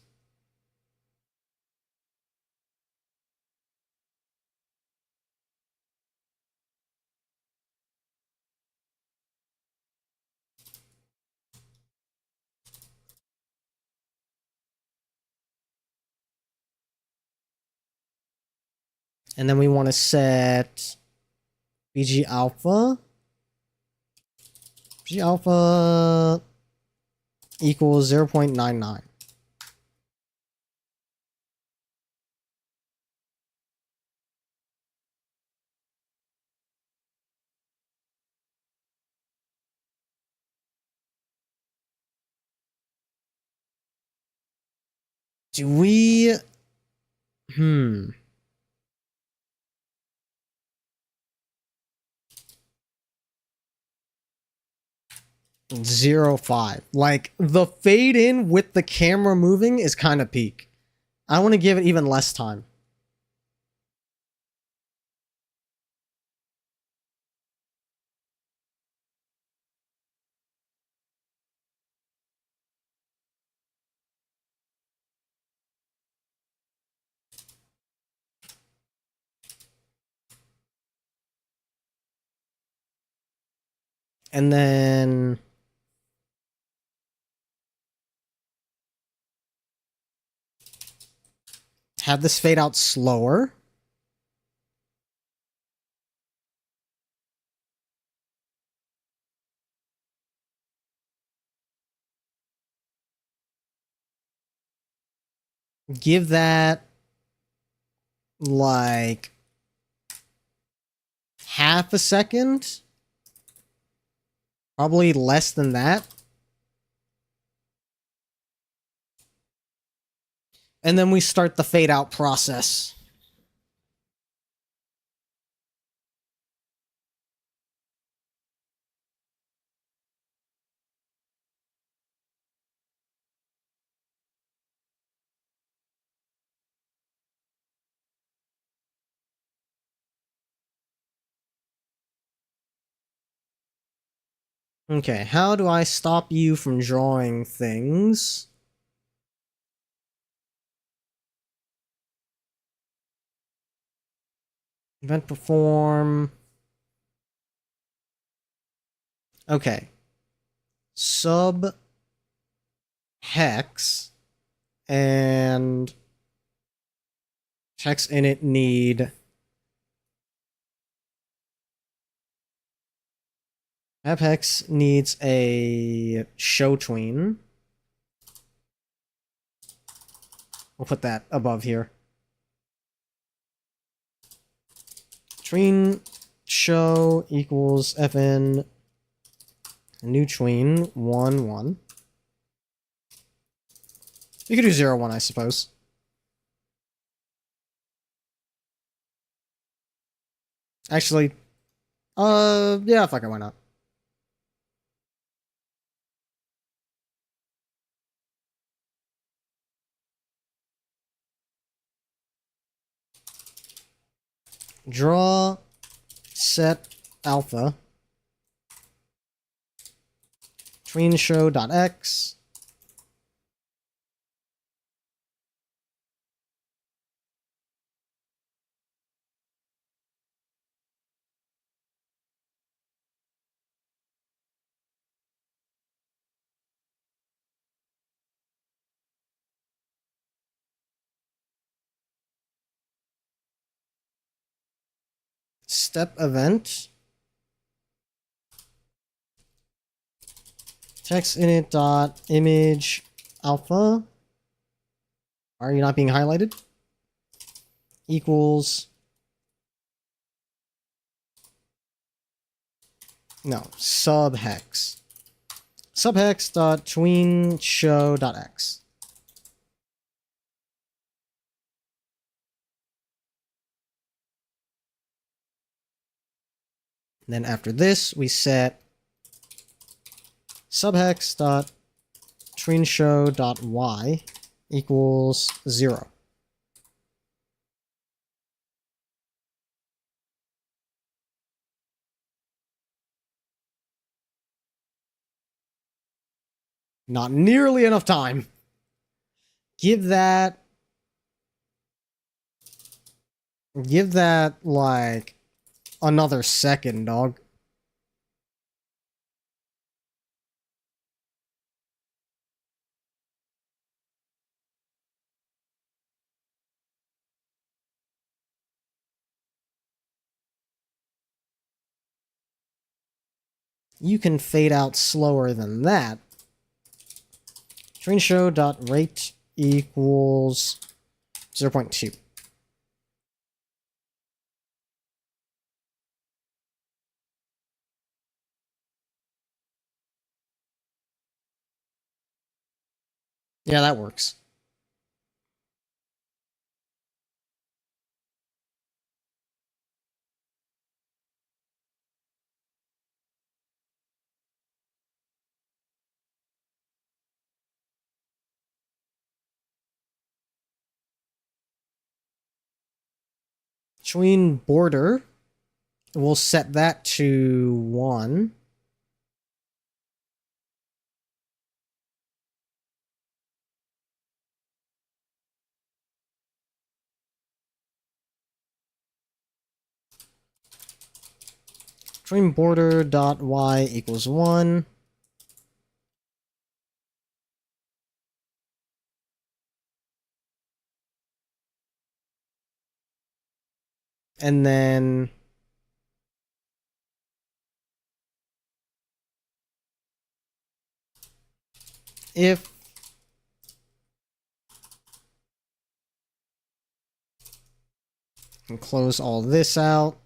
Speaker 2: And then we want to set BG alpha. BG alpha equals 0.99. Do we... 0.5. Like, the fade in with the camera moving is kind of peak. I want to give it even less time. And then... have this fade out slower. Give that like half a second. Probably less than that. And then we start the fade out process. Okay, how do I stop you from drawing things? Event perform. Okay. Sub hex and hex init need hex needs a show tween. We'll put that above here. Tween show equals fn new tween 1 1. You could do 0 1, I suppose. Actually, yeah, fuck it, why not? Draw set alpha tween show.x step event text init dot image alpha. Are you not being highlighted? Equals. No, subhex. Subhex.tween_show.x. Then after this, we set subhex.tween_show.y equals 0. Not nearly enough time. Give that, like, another second, dog. You can fade out slower than that. Screenshow.rate equals 0.2. Yeah, that works. Between border, we'll set that to 1. Between border dot y equals 1. And then if and close all this out.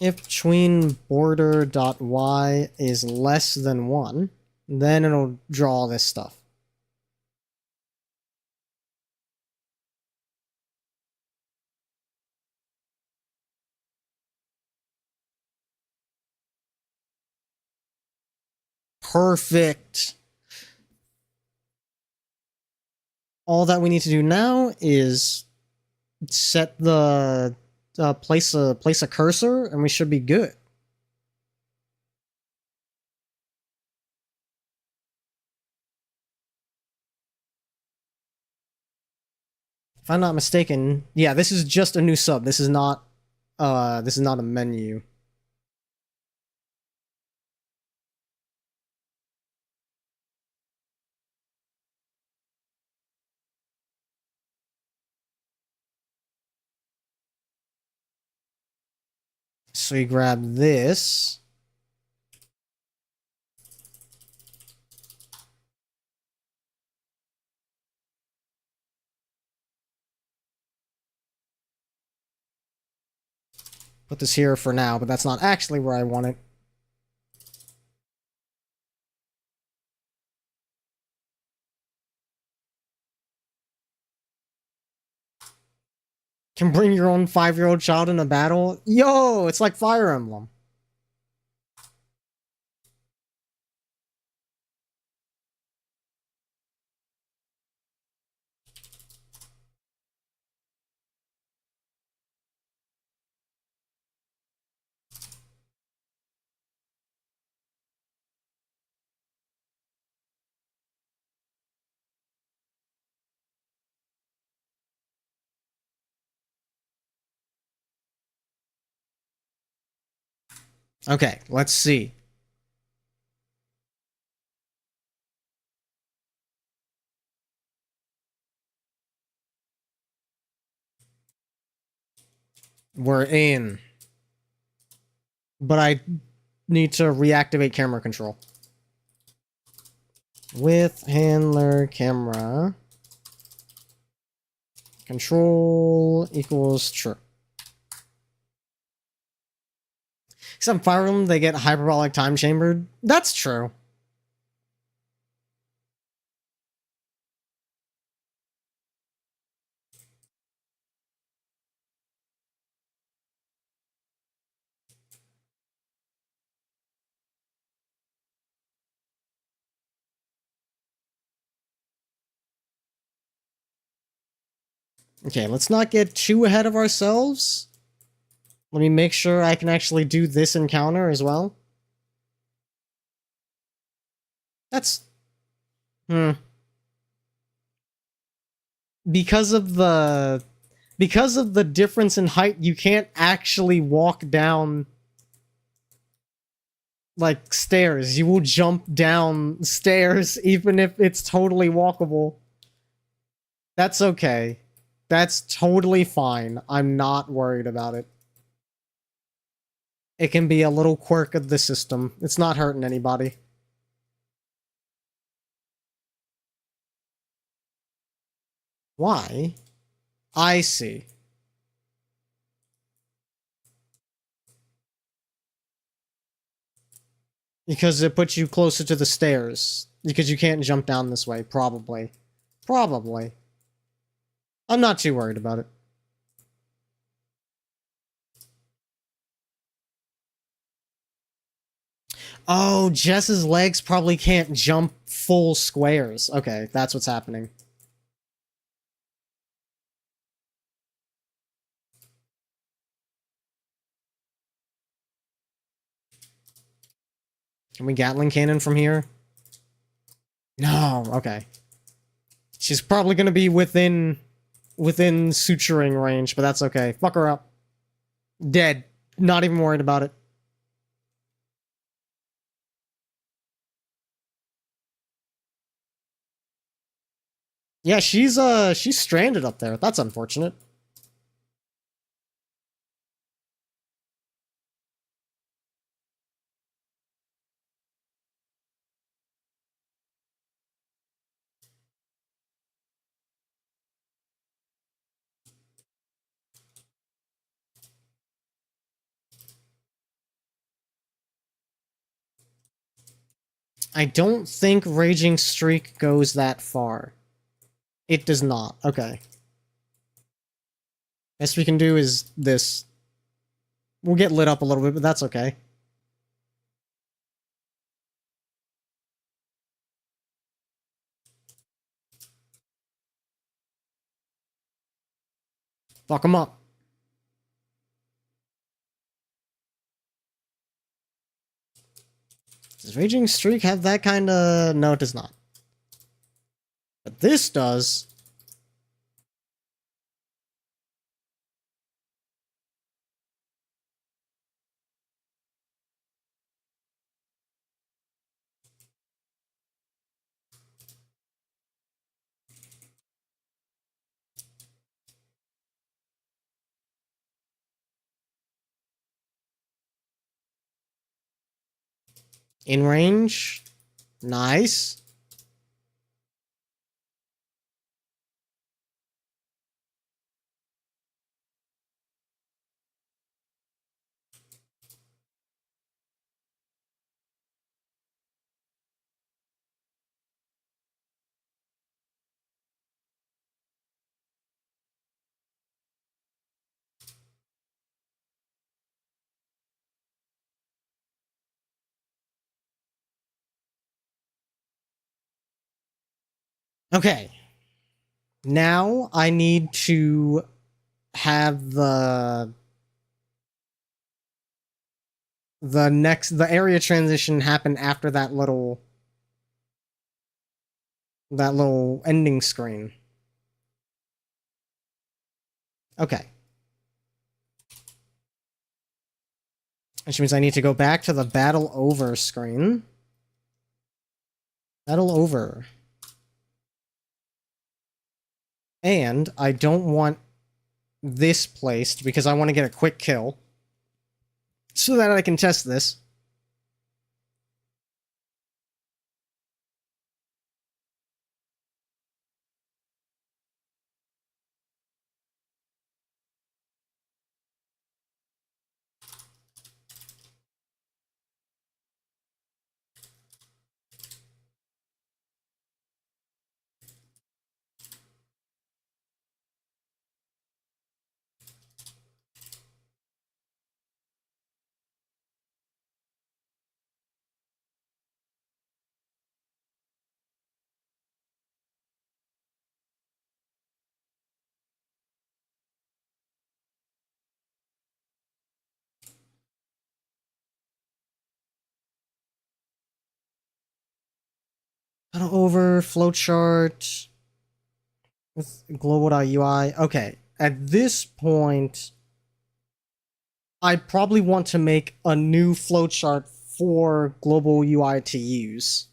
Speaker 2: If tween border dot y is less than 1, then it'll draw all this stuff. Perfect. All that we need to do now is set the place a cursor, and we should be good. If I'm not mistaken, yeah, this is just a new sub. This is not a menu. So you grab this. Put this here for now, but that's not actually where I want it. Can bring your own 5-year-old child in a battle? Yo, it's like Fire Emblem. Okay, let's see. We're in. But need to reactivate camera control. With handler camera control equals true. Except Fire Emblem, they get hyperbolic time chambered. That's true. Okay, let's not get too ahead of ourselves. Let me make sure I can actually do this encounter as well. That's... Because of the difference in height, you can't actually walk down like stairs. You will jump down stairs even if it's totally walkable. That's okay. That's totally fine. I'm not worried about it. It can be a little quirk of the system. It's not hurting anybody. Why? I see. Because it puts you closer to the stairs. Because you can't jump down this way, probably. Probably. I'm not too worried about it. Oh, Jess's legs probably can't jump full squares. Okay, that's what's happening. Can we Gatling cannon from here? No, okay. She's probably gonna be within suturing range, but that's okay. Fuck her up. Dead. Not even worried about it. Yeah, she's stranded up there. That's unfortunate. I don't think Raging Streak goes that far. It does not. Okay. Best we can do is this. We'll get lit up a little bit, but that's okay. Fuck him up. Does Raging Streak have that kind of... No, it does not. But this does. In range. Nice. Okay. Now I need to have the area transition happen after that little ending screen. Okay. Which means I need to go back to the battle over screen. Battle over. And I don't want this placed because I want to get a quick kill so that I can test this. Over flowchart with global.ui. Okay, at this point, I probably want to make a new flowchart for global UI to use.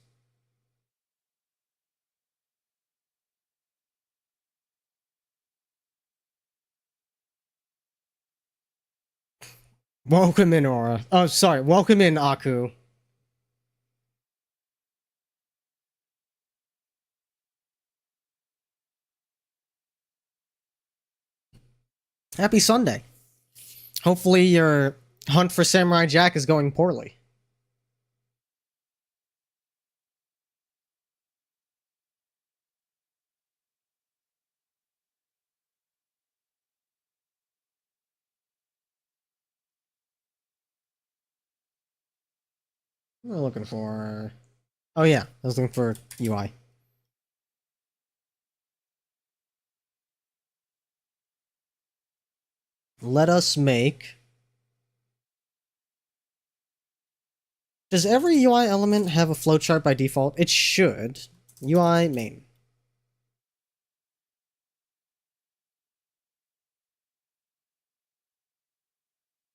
Speaker 2: Welcome in, Aura. Oh, sorry. Welcome in, Aku. Happy Sunday. Hopefully your hunt for Samurai Jack is going poorly. What am I looking for? Oh yeah, I was looking for UI. Let us make... Does every UI element have a flowchart by default? It should. UI main.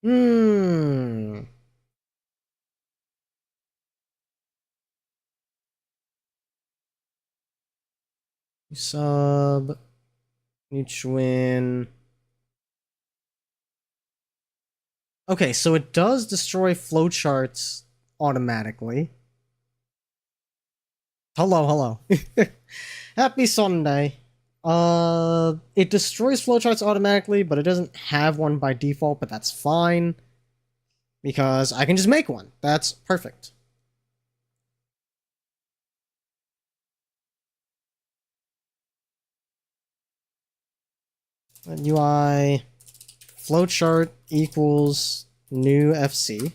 Speaker 2: Hmm. Sub. Nichwin. Okay, so it does destroy flowcharts automatically. Hello, hello. Happy Sunday. It destroys flowcharts automatically, but it doesn't have one by default, but that's fine. Because I can just make one. That's perfect. UI flowchart equals new FC.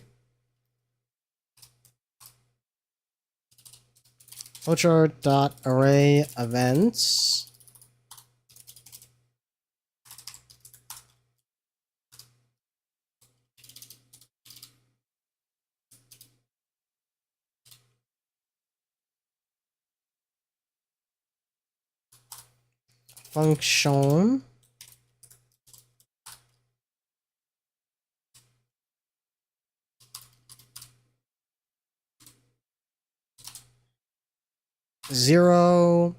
Speaker 2: Flowchart.array events. Function. Zero.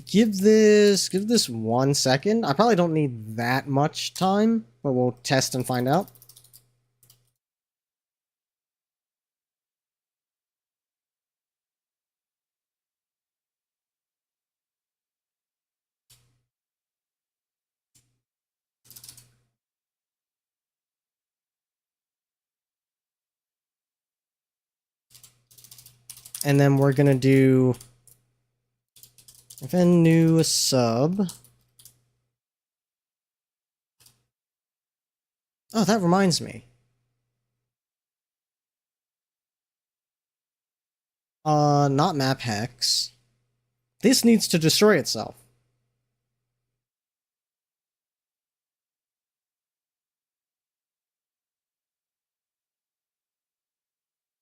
Speaker 2: Give this 1 second. I probably don't need that much time, but we'll test and find out. And then we're gonna do if a new sub. Oh, that reminds me. Not map hex. This needs to destroy itself.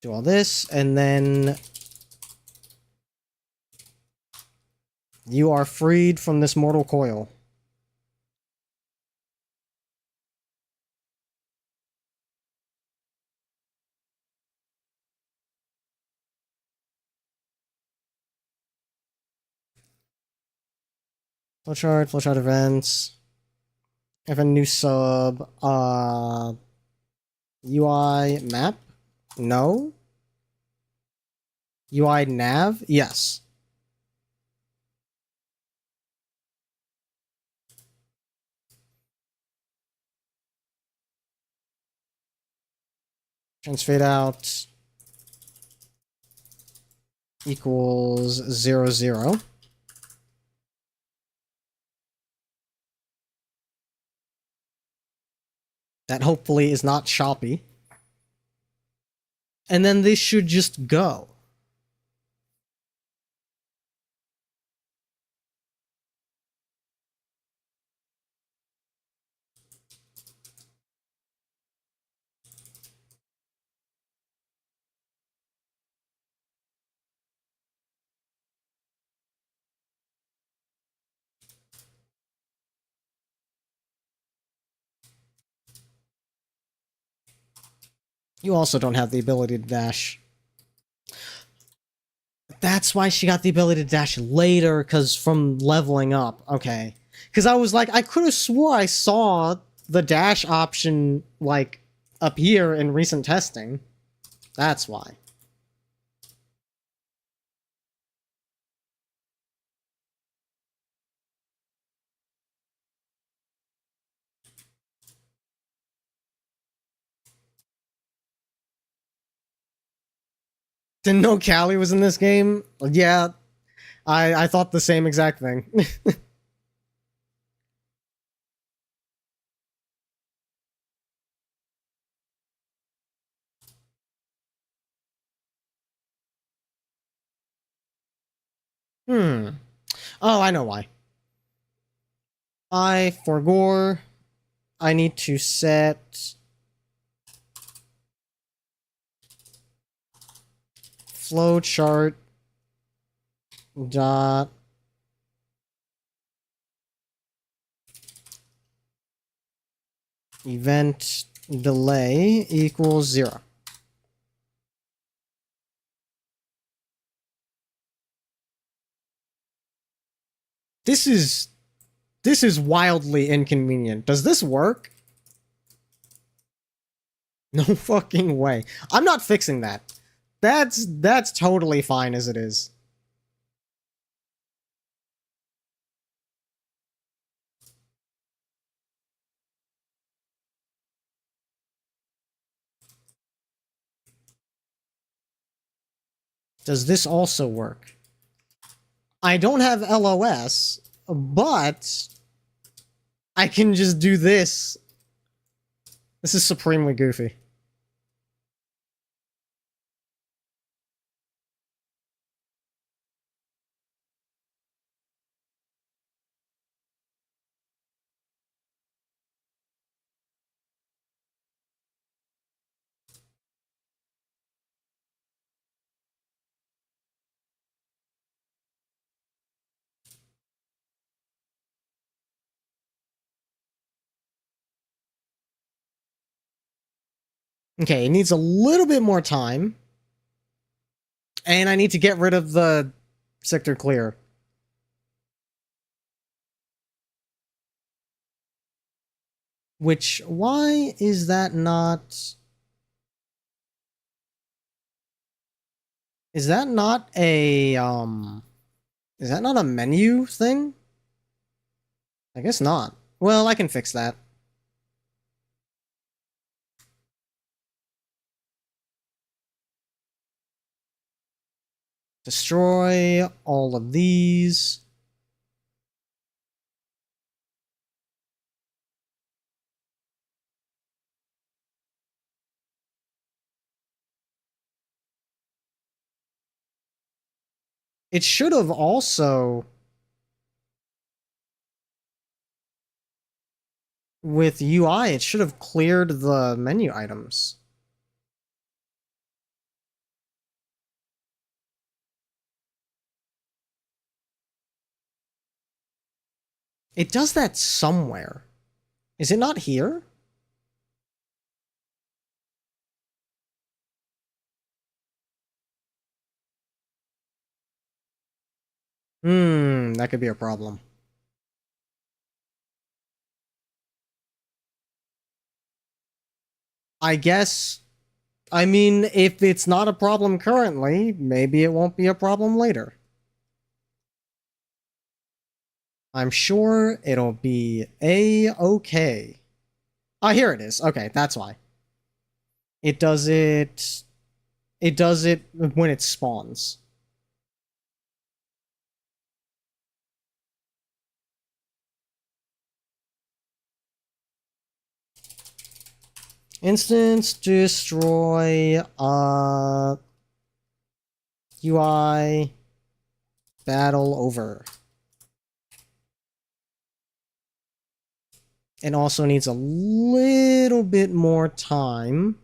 Speaker 2: Do all this, and then you are freed from this mortal coil. Flowchart events. If a new sub, UI map? No. UI nav? Yes. Transfade out equals 0, 0. That hopefully is not choppy. And then this should just go. You also don't have the ability to dash. That's why she got the ability to dash later, because from leveling up. Okay. Because I was like, I could have swore I saw the dash option, like, up here in recent testing. That's why. Didn't know Callie was in this game? Yeah, I thought the same exact thing. Hmm. Oh, I know why. For Gore, I need to set flowchart dot event delay equals 0. This is wildly inconvenient. Does this work? No fucking way. I'm not fixing that. That's totally fine as it is. Does this also work? I don't have LOS, but I can just do this. This is supremely goofy. Okay, it needs a little bit more time. And I need to get rid of the sector clear. Which, why is that not... Is that not a, Is that not a menu thing? I guess not. Well, I can fix that. Destroy all of these. It should have also... With UI, it should have cleared the menu items. It does that somewhere. Is it not here? That could be a problem. I guess... I mean, if it's not a problem currently, maybe it won't be a problem later. I'm sure it'll be A-okay. Oh, here it is. Okay, that's why. It does it... It does it when it spawns. Instance destroy UI battle over. It also needs a little bit more time.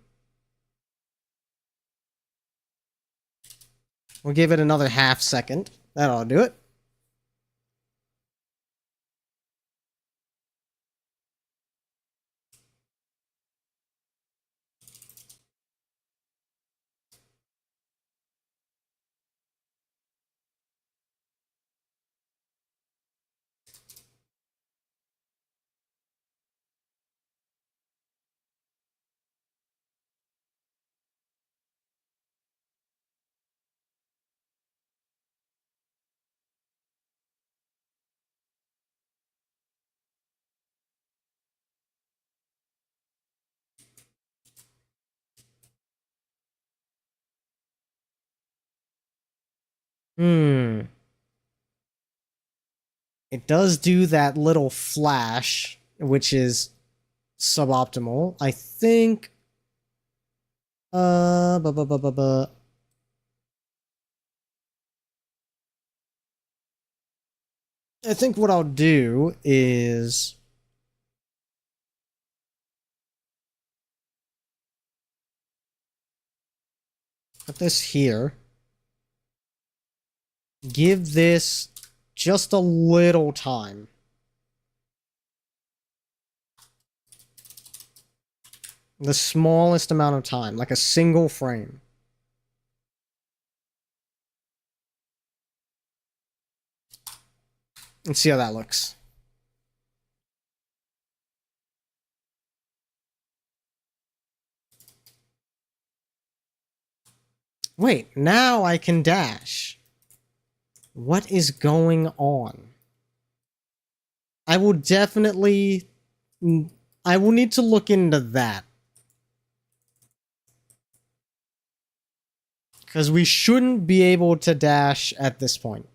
Speaker 2: We'll give it another half second. That'll do it. Hmm. It does do that little flash, which is suboptimal. I think. Bu- bu- bu- bu- bu- I think what I'll do is put this here. Give this just a little time. The smallest amount of time, like a single frame. And see how that looks. Wait, now I can dash. What is going on? I will definitely... I will need to look into that. Because we shouldn't be able to dash at this point.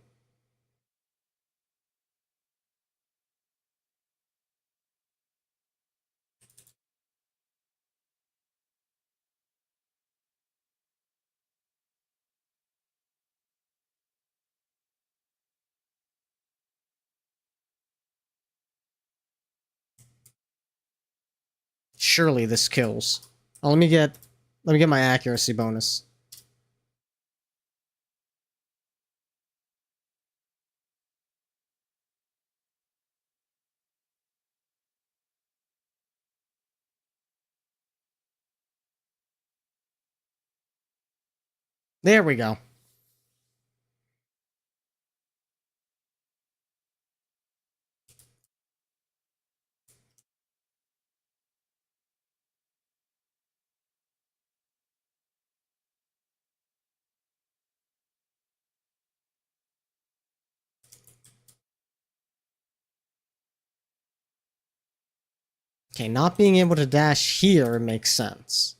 Speaker 2: Surely this kills. Oh, let me get my accuracy bonus. There we go. Okay, not being able to dash here makes sense.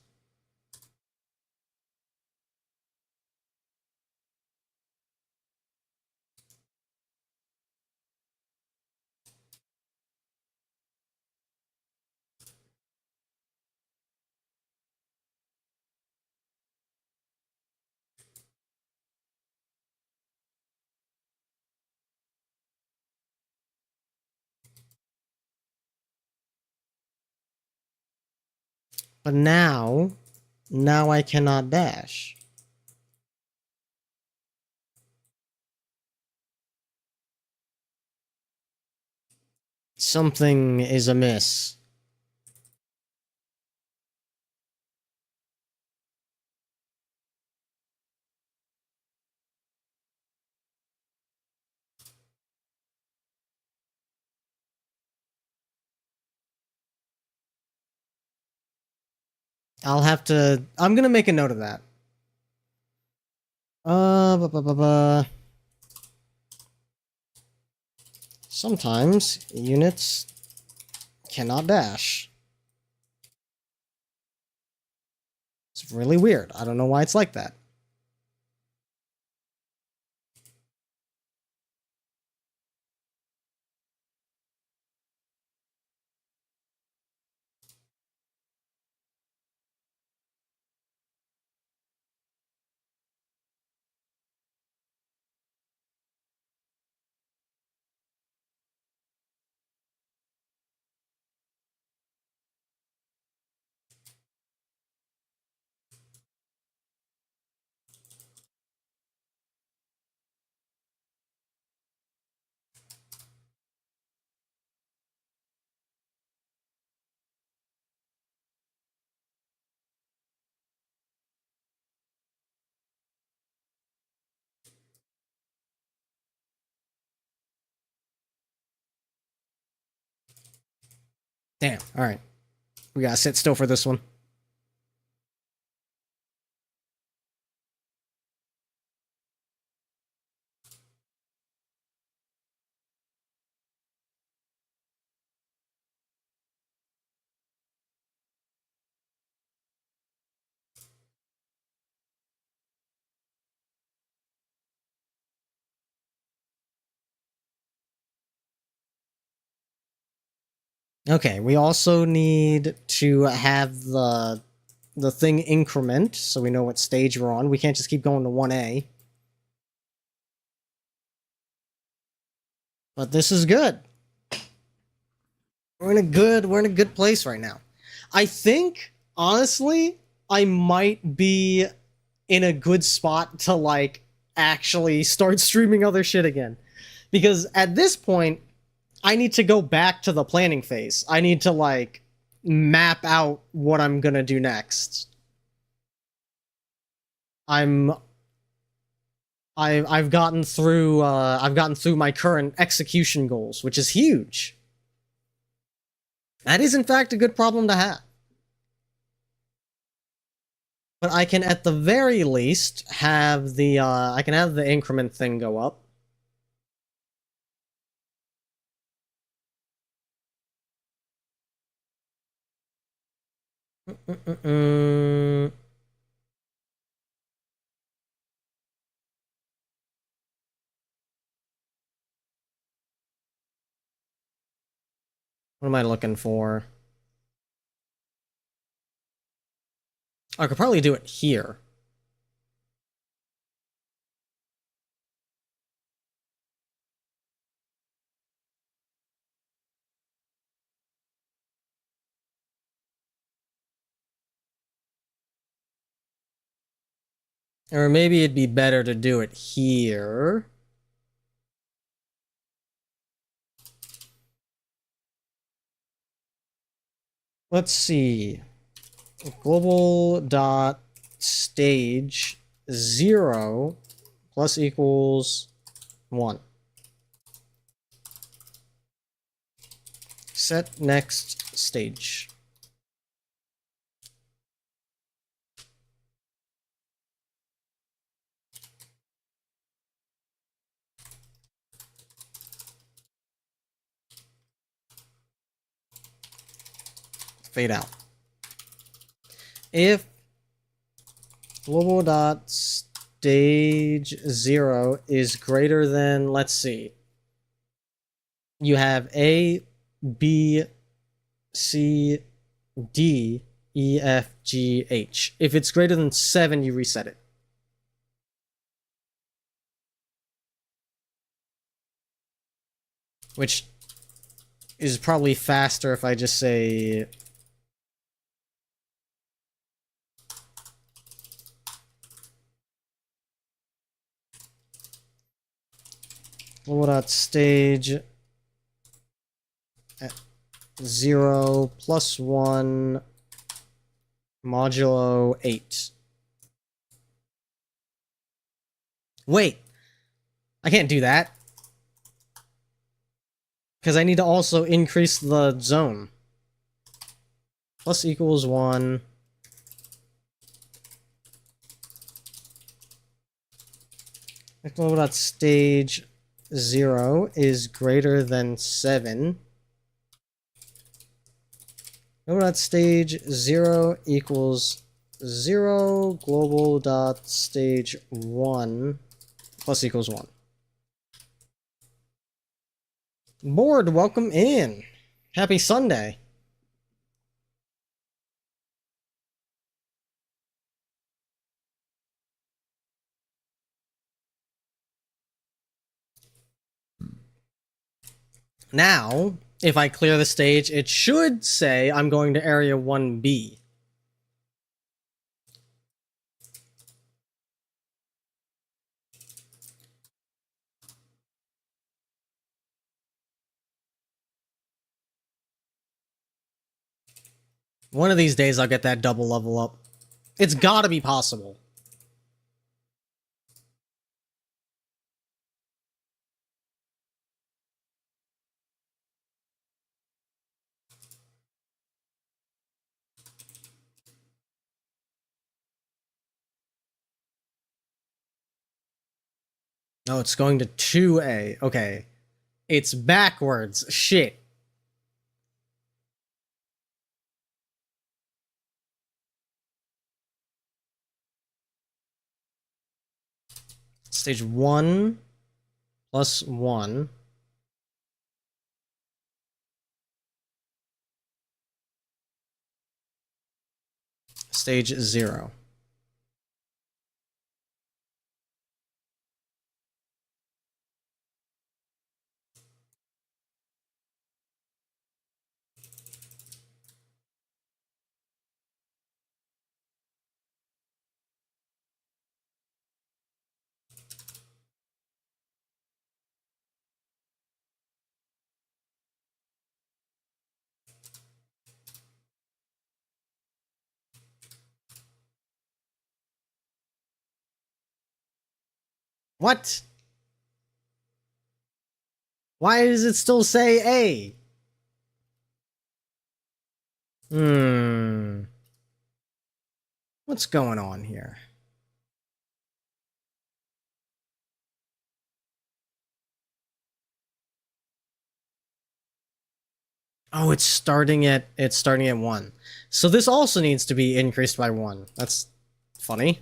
Speaker 2: But now I cannot dash. Something is amiss. I'm gonna make a note of that. Ba, ba, ba, ba. Sometimes units cannot dash. It's really weird. I don't know why it's like that. Damn. Alright. We gotta sit still for this one. Okay, we also need to have the thing increment so we know what stage we're on. We can't just keep going to 1A. But this is good. We're in a good place right now. I think, honestly, I might be in a good spot to, like, actually start streaming other shit again. Because at this point, I need to go back to the planning phase. I need to, like, map out what I'm gonna do next. I'm I've gotten through my current execution goals, which is huge. That is in fact a good problem to have. But I can at the very least have the I can have the increment thing go up. What am I looking for? I could probably do it here. Or maybe it'd be better to do it here. Let's see. Global dot stage 0 plus equals 1. Set next stage. Fade out. If global dot stage 0 is greater than, let's see, you have A, B, C, D, E, F, G, H. If it's greater than 7, you reset it. Which is probably faster if I just say global.stage at 0 plus 1 modulo 8. Wait, I can't do that. Because I need to also increase the zone. Plus equals 1. Global.stage 0 is greater than 7. Global.stage 0 equals 0. Global.stage 1 plus equals 1. Board, welcome in. Happy Sunday. Now, if I clear the stage, it should say I'm going to area 1B. One of these days I'll get that double level up. It's gotta be possible. No, it's going to 2A. Okay. It's backwards. Shit. Stage 1 plus 1 Stage 0. What? Why does it still say A? What's going on here? Oh, it's starting at 1. So this also needs to be increased by 1. That's funny.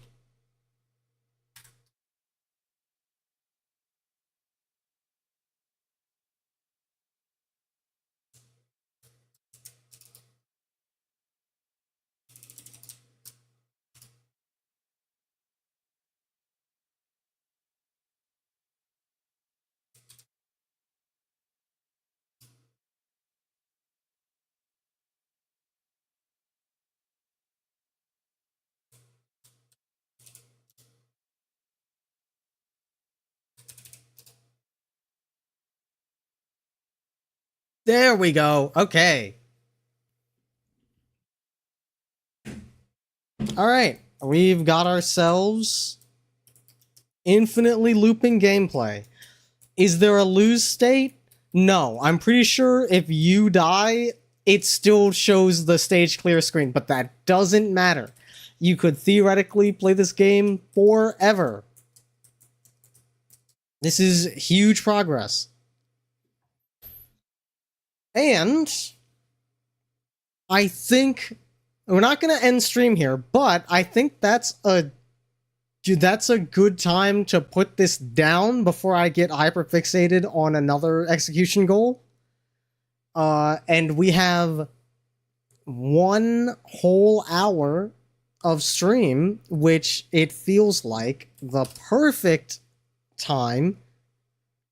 Speaker 2: There we go. Okay. All right. We've got ourselves infinitely looping gameplay. Is there a lose state? No. I'm pretty sure if you die, it still shows the stage clear screen, but that doesn't matter. You could theoretically play this game forever. This is huge progress. And I think we're not going to end stream here, but I think that's a good time to put this down before I get hyperfixated on another execution goal. And we have 1 whole hour of stream, which it feels like the perfect time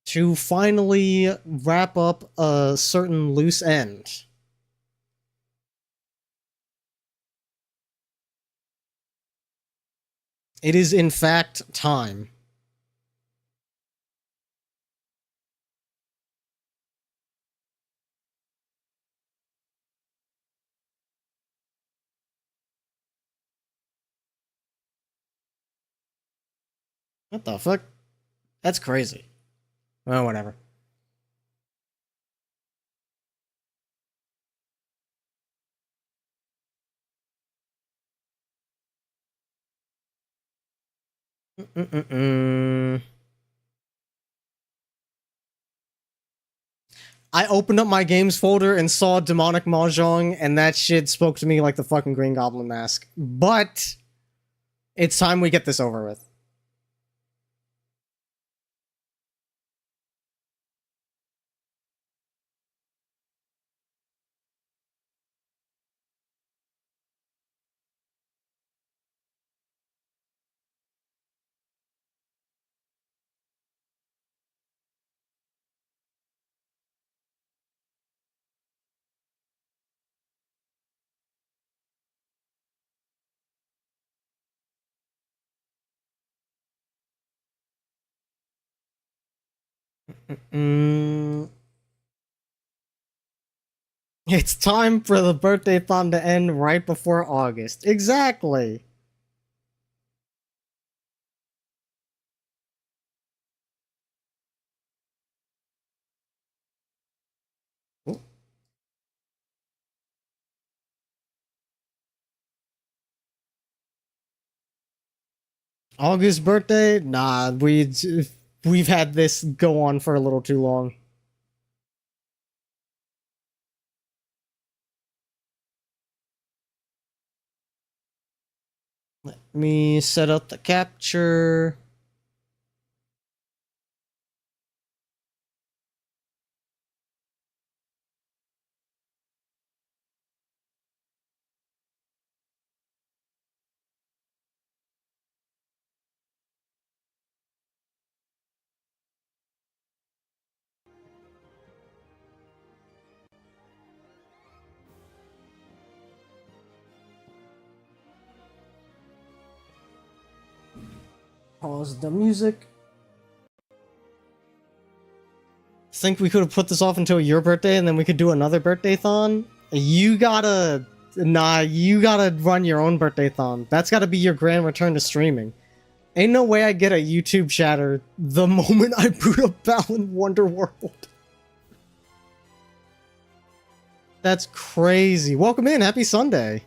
Speaker 2: to finally wrap up a certain loose end. It is in fact time. What the fuck? That's crazy. Well, whatever. I opened up my games folder and saw Demonic Mahjong, and that shit spoke to me like the fucking Green Goblin mask. But it's time we get this over with. It's time for the birthday thon to end right before August. Exactly. August birthday? Nah, we've had this go on for a little too long. Let me set up the capture. Pause the music. Think we could have put this off until your birthday and then we could do another birthday-thon? You gotta... Nah, you gotta run your own birthday-thon. That's gotta be your grand return to streaming. Ain't no way I get a YouTube chatter the moment I boot up Balan Wonderworld. That's crazy. Welcome in. Happy Sunday.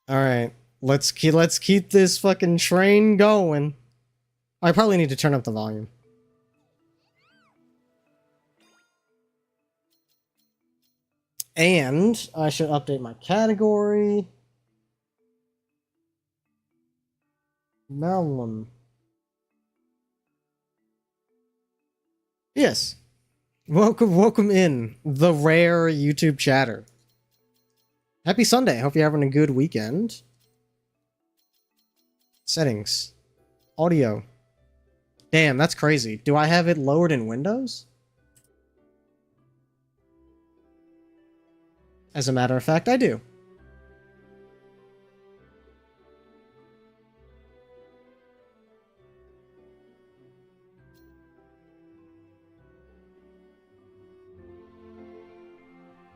Speaker 2: Alright. Let's keep this fucking train going. I probably need to turn up the volume. And I should update my category. Melon. Yes. Welcome in, the rare YouTube chatter. Happy Sunday. Hope you're having a good weekend. Settings. Audio. Damn, that's crazy. Do I have it lowered in Windows? As a matter of fact, I do.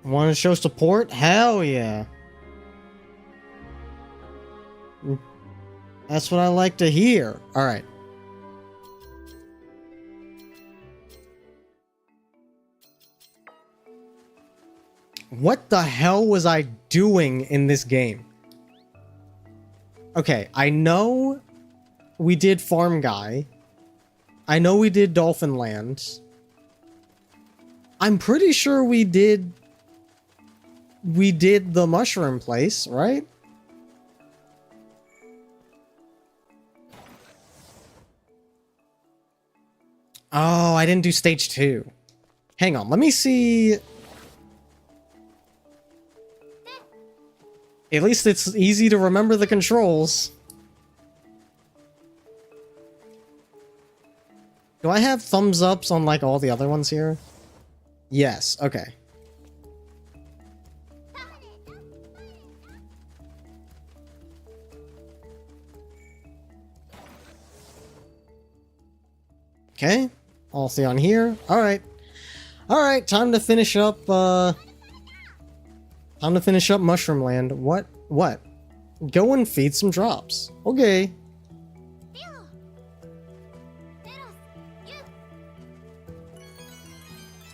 Speaker 2: Want to show support? Hell yeah. That's what I like to hear. Alright. What the hell was I doing in this game? Okay, I know we did Farm Guy. I know we did Dolphin Land. I'm pretty sure we did the mushroom place, right? Oh, I didn't do stage 2. Hang on, let me see. At least it's easy to remember the controls. Do I have thumbs ups on like all the other ones here? Yes, okay. Okay, all three on here. Alright. Alright, time to finish up, Mushroom Land. What? Go and feed some drops. Okay.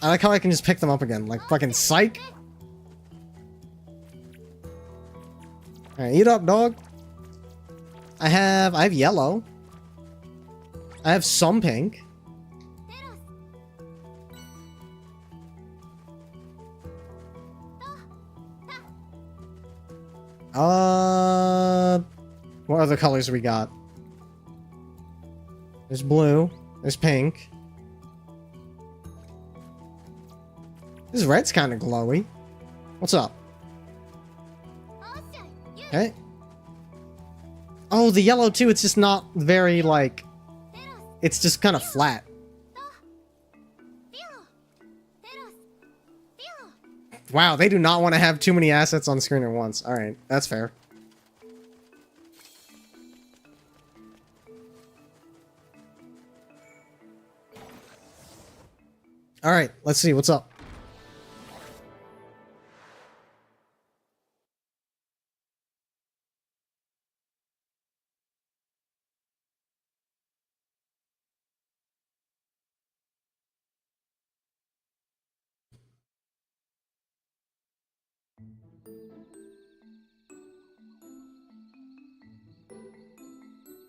Speaker 2: I like how I can just pick them up again, like fucking psych. Alright, eat up, dog. I have yellow. I have some pink. What other colors we got? There's blue. There's pink. This red's kind of glowy. What's up? Okay. Oh, the yellow too. It's just not very, like... It's just kind of flat. Wow, they do not want to have too many assets on screen at once. Alright, that's fair. Alright, let's see, what's up?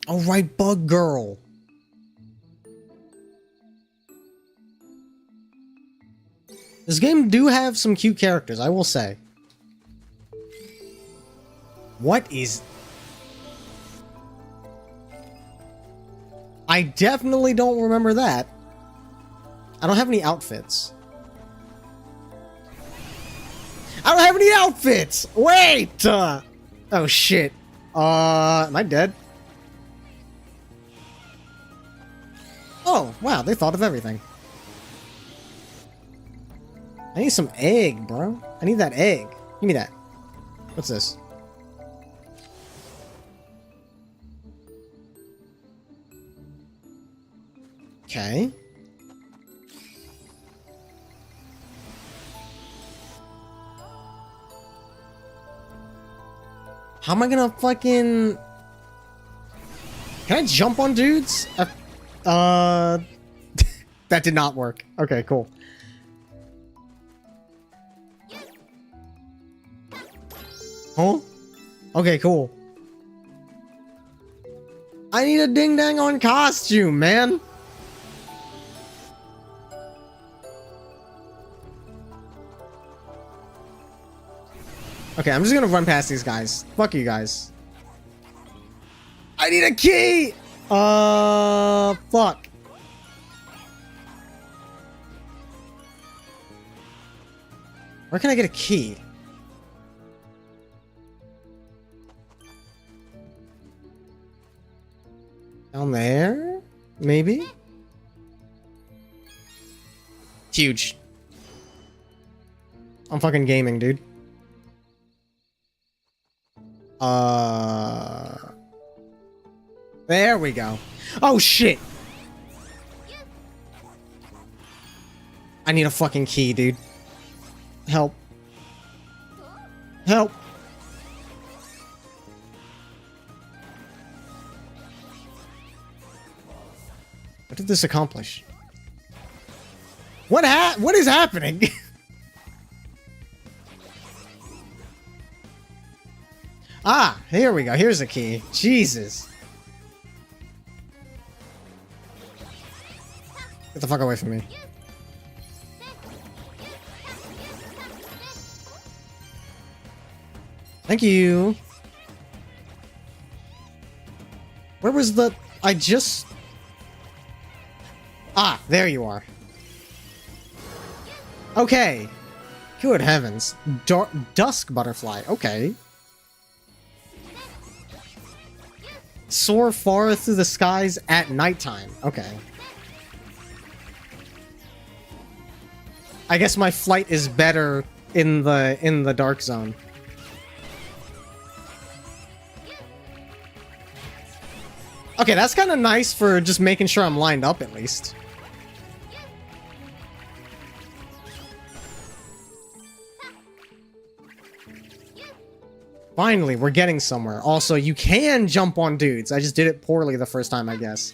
Speaker 2: Alright, Bug Girl. This game do have some cute characters, I will say. What is... I definitely don't remember that. I don't have any outfits. I don't have any outfits! Wait! Oh shit. Am I dead? Oh, wow, they thought of everything. I need some egg, bro. I need that egg. Give me that. What's this? Okay. How am I gonna fucking... Can I jump on dudes? That did not work. Okay, cool. Huh? Okay, cool. I need a ding-dang on costume, man. Okay, I'm just gonna run past these guys. Fuck you guys. I need a key! Fuck. Where can I get a key? Down there? Maybe? Huge. I'm fucking gaming, dude. There we go. Oh, shit! I need a fucking key, dude. Help. Help. What did this accomplish? What is happening? Ah, here we go. Here's a key. Jesus. Get the fuck away from me. Thank you. Where was the... I just... Ah, there you are. Okay. Good heavens. Dusk butterfly. Okay. Soar far through the skies at nighttime. Okay. I guess my flight is better in the dark zone. Okay, that's kind of nice for just making sure I'm lined up at least. Finally, we're getting somewhere. Also, you can jump on dudes. I just did it poorly the first time, I guess.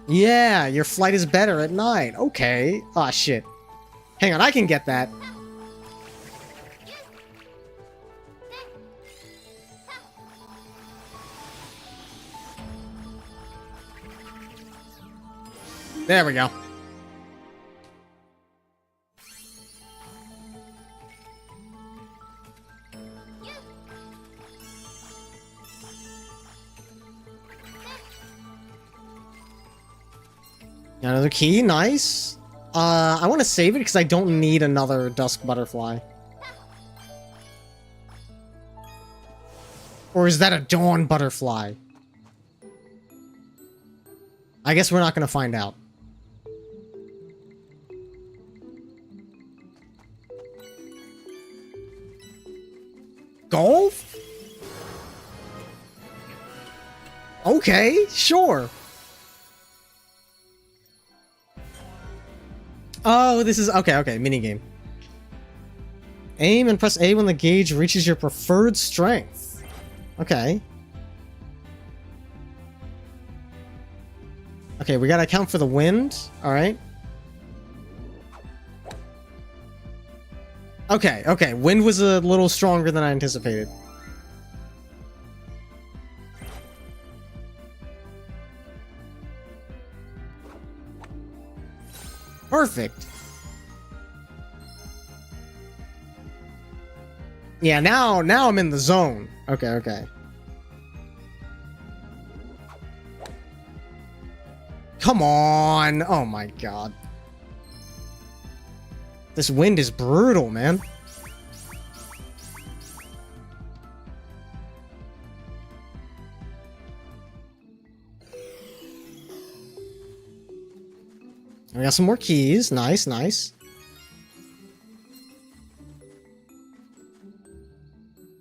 Speaker 2: Yeah, your flight is better at night. Okay. Aw, shit. Hang on, I can get that. There we go. Another key, nice. I want to save it because I don't need another dusk butterfly. Or is that a dawn butterfly? I guess we're not going to find out. Golf? Okay, sure. Oh, this is... Okay, minigame. Aim and press A when the gauge reaches your preferred strength. Okay. Okay, we gotta account for the wind. Alright. Okay, wind was a little stronger than I anticipated. Perfect. Yeah, now I'm in the zone. Okay. Come on. Oh my god. This wind is brutal, man. We got some more keys. Nice.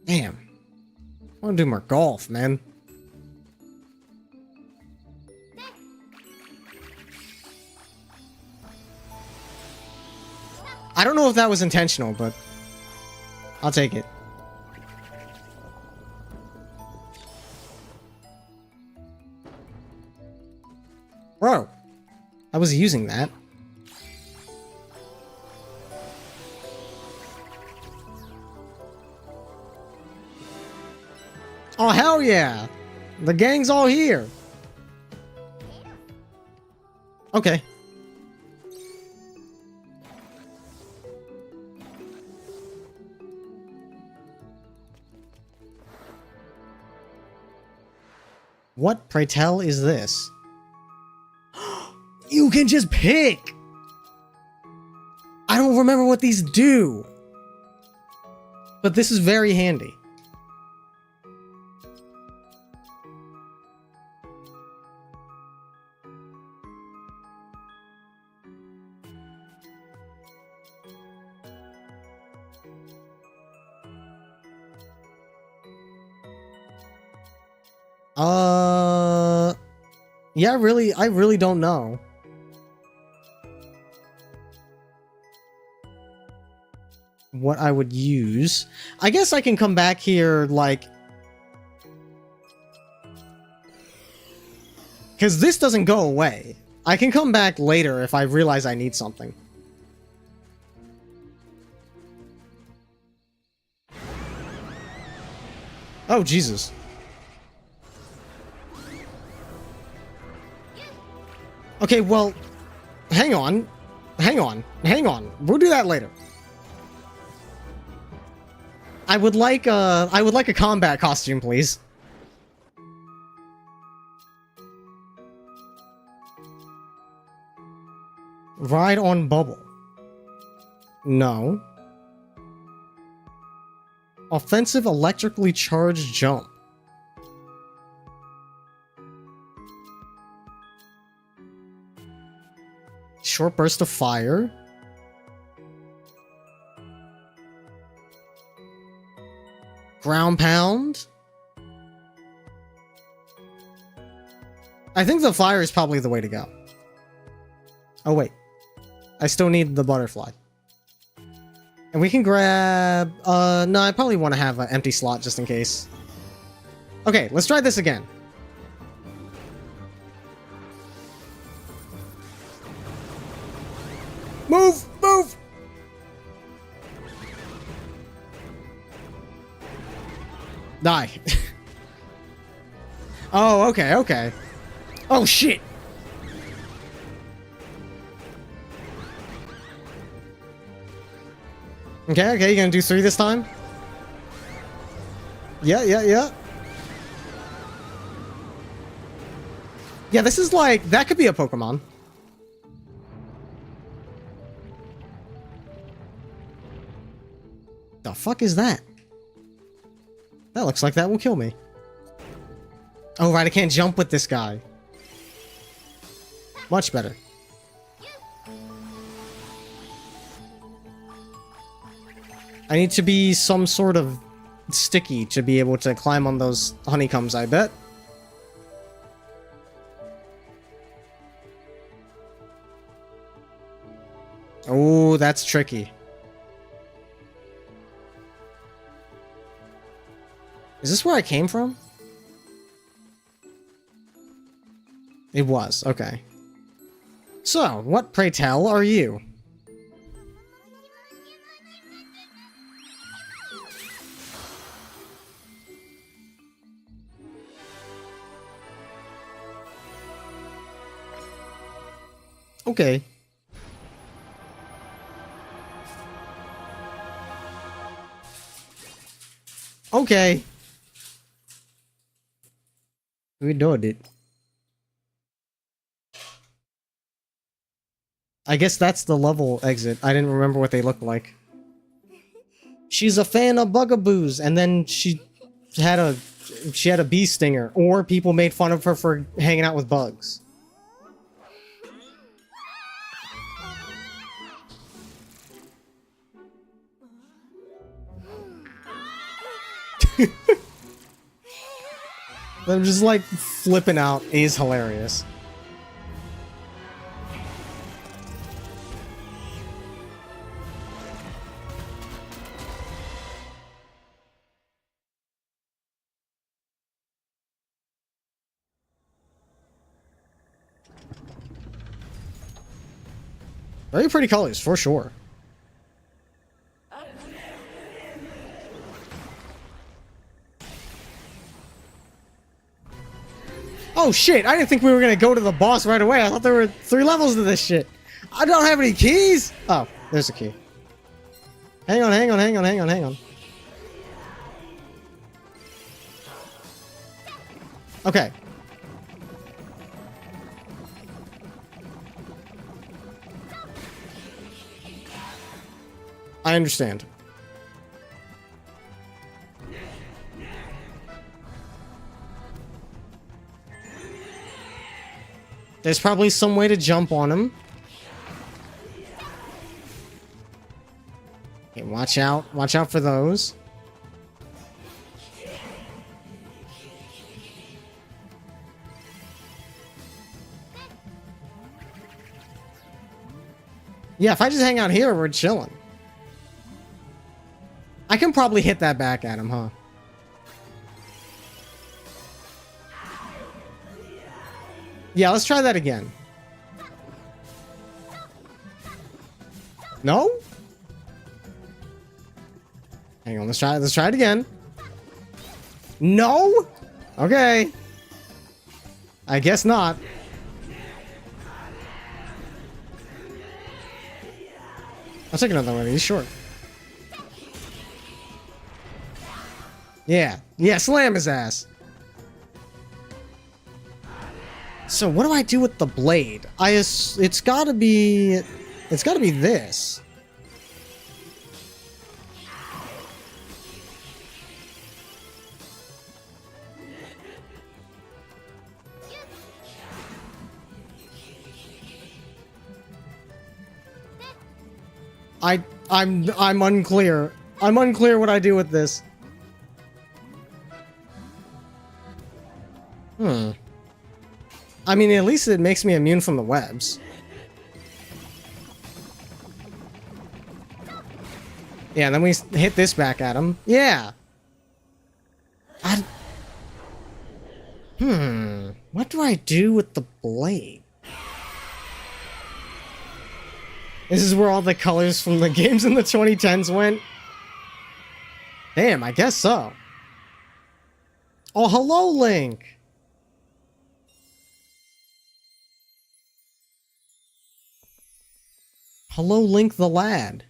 Speaker 2: Damn. I want to do more golf, man. I don't know if that was intentional, but I'll take it. Bro, I was using that. Oh, hell yeah! The gang's all here! Okay. What, pray tell, is this? You can just pick! I don't remember what these do! But this is very handy. Yeah, I really don't know. What I would use. I guess I can come back here, like... Because this doesn't go away. I can come back later if I realize I need something. Oh, Jesus. Okay, well, hang on. Hang on. Hang on. We'll do that later. I would like a combat costume, please. Ride on bubble. No. Offensive electrically charged jump. Short burst of fire. Ground pound. I think the fire is probably the way to go. Oh wait. I still need the butterfly. And we can grab... no, I probably want to have an empty slot just in case. Okay, let's try this again. Move! Move! Die. Oh, okay, okay. Oh, shit! Okay, okay, you gonna do 3 this time? Yeah, yeah, yeah. Yeah, this is like... That could be a Pokemon. The fuck is that? That looks like that will kill me. Oh, right, I can't jump with this guy. Much better. I need to be some sort of sticky to be able to climb on those honeycombs, I bet. Oh, that's tricky. Is this where I came from? It was, okay. So, what, pray tell, are you? Okay. Okay. We did it. I guess that's the level exit. I didn't remember what they looked like. She's a fan of bugaboos, and then she had a bee stinger, or people made fun of her for hanging out with bugs. Them just like flipping out is hilarious. Very pretty colors, for sure. Oh shit, I didn't think we were gonna go to the boss right away. I thought there were 3 levels to this shit. I don't have any keys! Oh, there's a key. Hang on, hang on, hang on, hang on, hang on. Okay. I understand. There's probably some way to jump on him. Okay, watch out. Watch out for those. Yeah, if I just hang out here, we're chilling. I can probably hit that back at him, huh? Yeah, let's try that again. No? Hang on, let's try it again. No? Okay. I guess not. I'll take another one. He's short. Yeah. Yeah, slam his ass. So what do I do with the blade? It's gotta be this. I'm unclear. I'm unclear what I do with this. I mean, at least it makes me immune from the webs. Yeah, and then we hit this back at him. Yeah. What do I do with the blade? This is where all the colors from the games in the 2010s went. Damn, I guess so. Oh, hello, Link. Hello, Link the lad.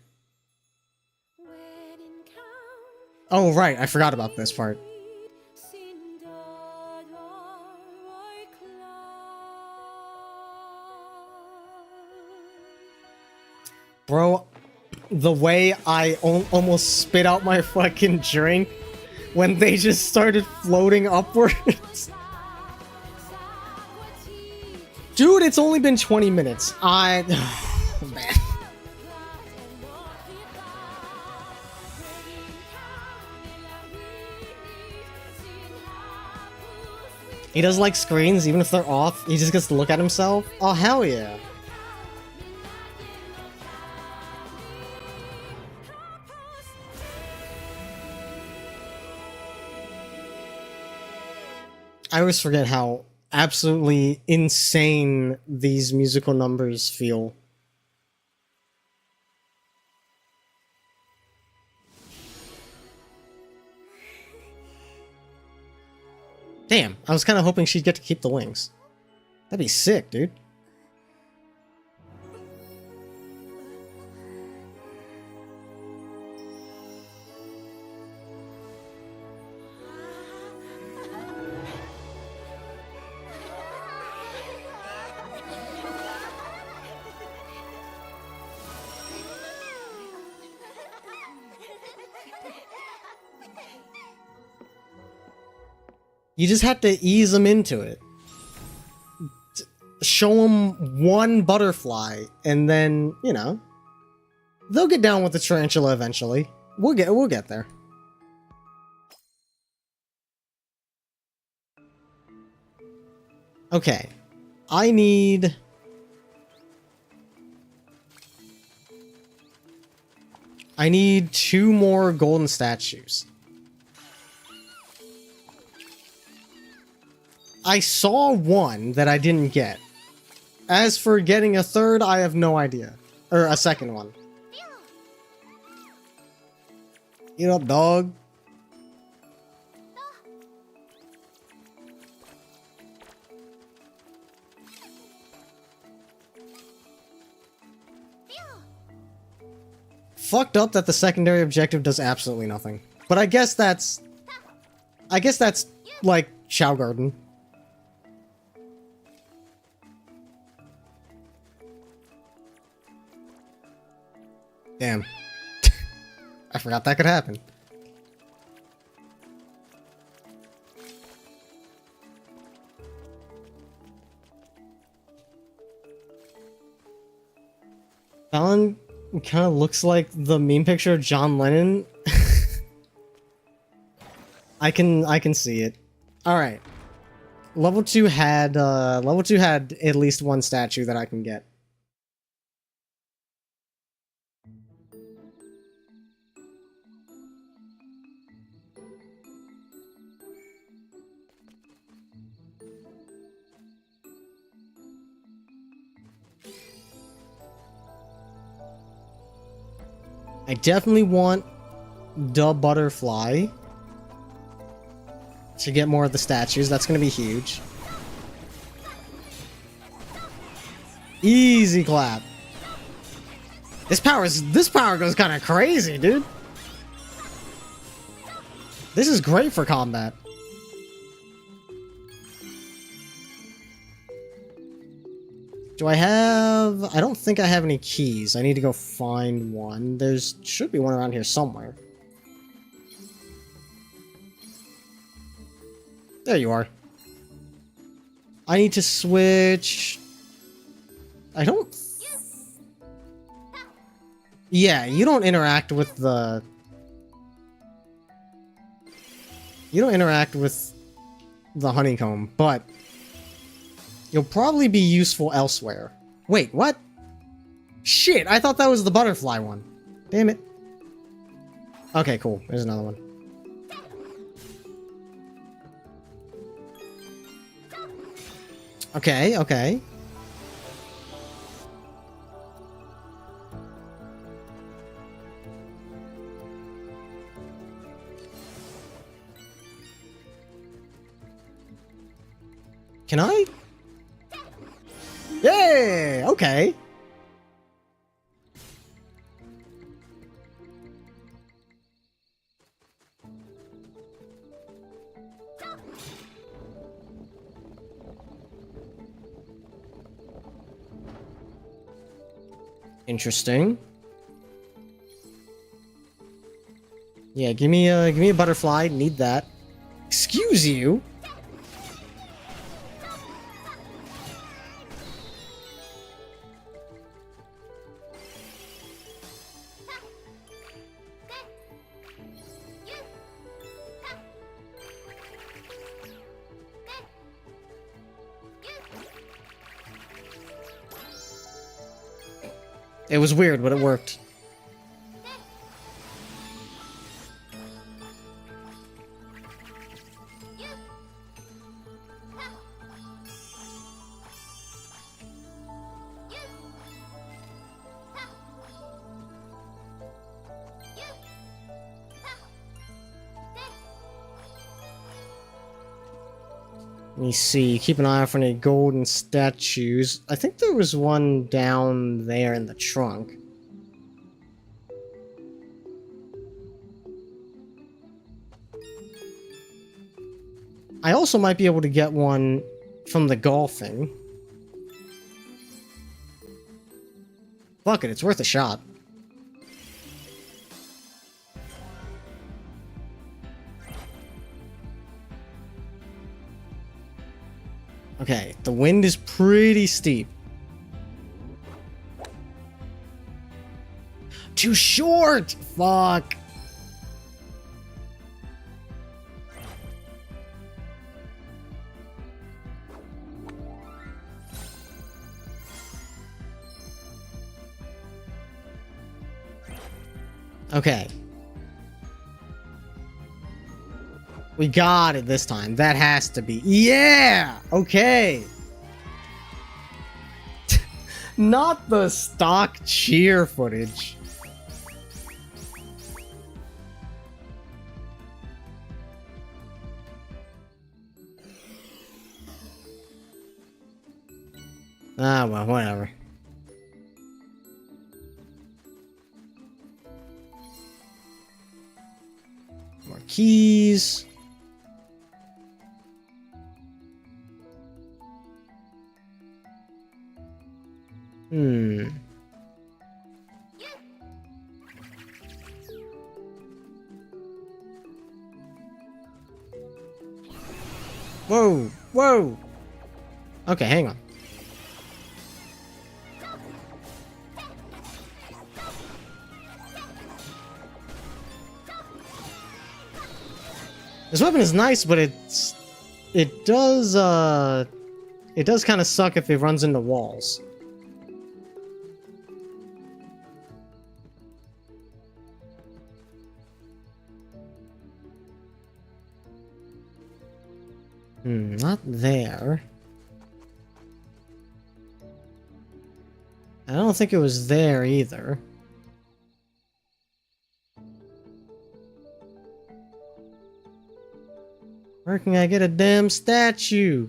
Speaker 2: Oh, right, I forgot about this part. Bro, the way I almost spit out my fucking drink when they just started floating upwards. Dude, it's only been 20 minutes. Oh, man. He does like screens, even if they're off. He just gets to look at himself. Oh, hell yeah. I always forget how absolutely insane these musical numbers feel. Damn, I was kind of hoping she'd get to keep the wings. That'd be sick, dude. You just have to ease them into it. Show them one butterfly, and then, you know, they'll get down with the tarantula eventually. We'll get there. Okay. I need 2 more golden statues. I saw one that I didn't get. As for getting a third, I have no idea. Or a second one. Eat up, dog. Fucked up that the secondary objective does absolutely nothing. But I guess that's like Chow Garden. Damn. I forgot that could happen. Fallon kind of looks like the meme picture of John Lennon. I can see it. All right. Level 2 had at least one statue that I can get. I definitely want the butterfly to get more of the statues. That's gonna be huge. Easy clap. This power goes kind of crazy, dude. This is great for combat. Do I have... I don't think I have any keys. I need to go find one. There's... should be one around here somewhere. There you are. I need to switch... I don't... Yeah, you don't interact with the... You don't interact with the honeycomb, but... You'll probably be useful elsewhere. Wait, what? Shit, I thought that was the butterfly one. Damn it. Okay, cool. There's another one. Okay, okay. Can I? Yay! Okay. Interesting. Yeah, give me a butterfly. Need that. Excuse you. It was weird, but it worked. Let me see. Keep an eye out for any golden statues. I think there was one down there in the trunk. I also might be able to get one from the golfing. Fuck it, it's worth a shot. Okay, the wind is pretty steep. Too short! Fuck. Okay. We got it this time. That has to be. Yeah! Okay! Not the stock cheer footage. Ah, well, whatever. More keys. Whoa, whoa. Okay, hang on. This weapon is nice, but it does kind of suck if it runs into walls. Not there. I don't think it was there either. Where can I get a damn statue?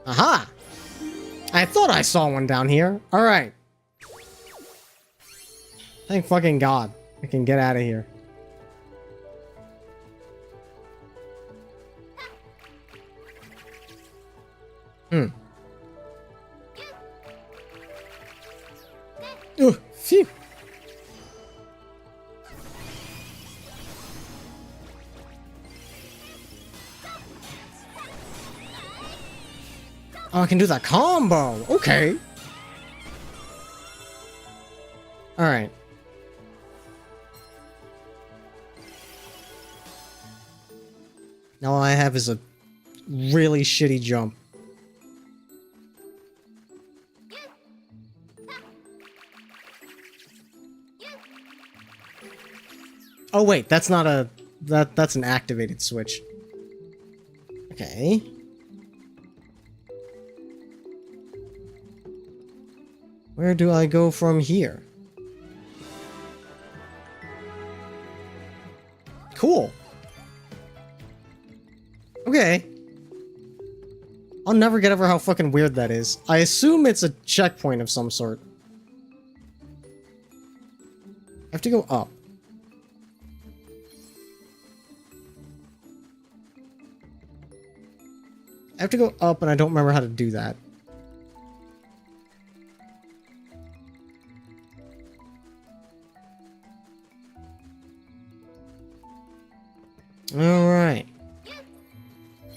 Speaker 2: Aha! I thought I saw one down here. Alright. Thank fucking God. I can get out of here. Oh, phew. Oh, I can do that combo. Okay. All right. Now all I have is a really shitty jump. Oh wait, that's not a that's an activated switch. Okay. Where do I go from here? Cool. Okay. I'll never get over how fucking weird that is. I assume it's a checkpoint of some sort. I have to go up. I have to go up and I don't remember how to do that. Alright.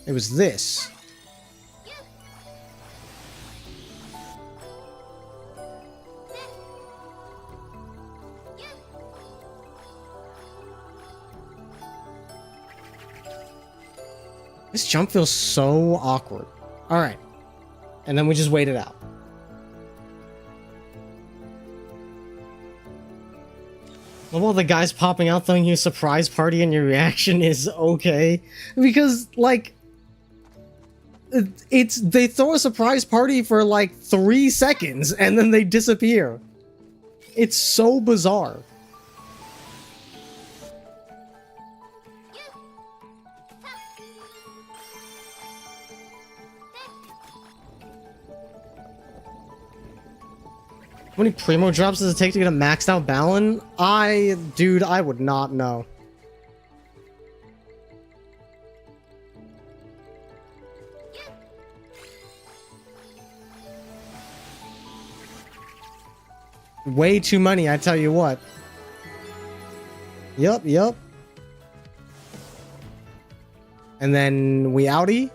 Speaker 2: It was this. This jump feels so awkward. Alright. And then we just wait it out. Well, the guy's popping out throwing you a surprise party and your reaction is okay. Because, like, they throw a surprise party for like 3 seconds and then they disappear. It's so bizarre. How many primo drops does it take to get a maxed out Balin? Dude, I would not know. Way too many, I tell you what. Yup. And then we outie.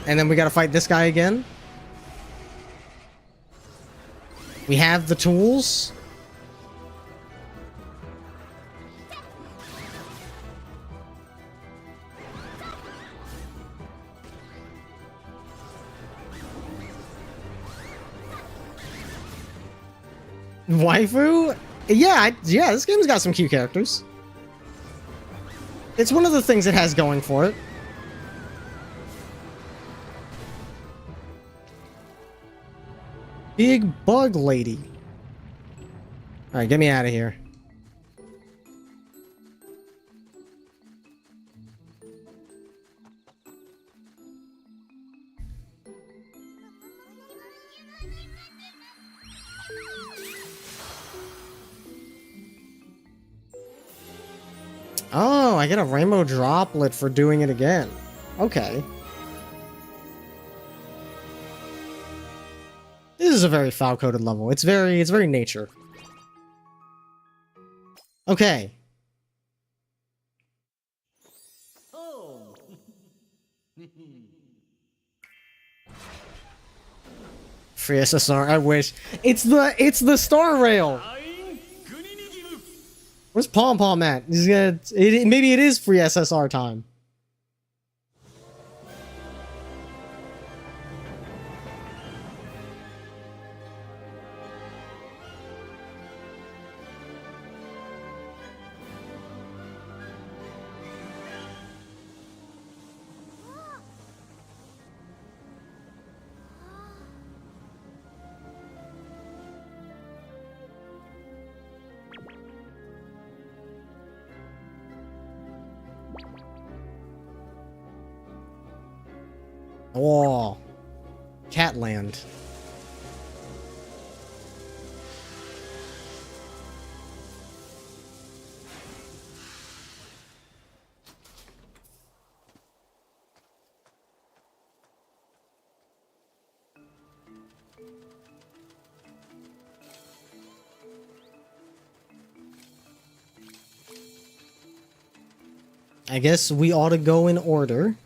Speaker 2: And then we gotta fight this guy again. We have the tools. Waifu? Yeah, yeah, this game's got some cute characters. It's one of the things it has going for it. Big bug lady. Alright, get me out of here. Oh, I get a rainbow droplet for doing it again. Okay. This is a very foul-coded level. It's very nature. Okay. Free SSR, I wish. It's the star rail. Where's Pom Pom at? He's gonna. Maybe it is free SSR time. Oh, Catland. I guess we ought to go in order.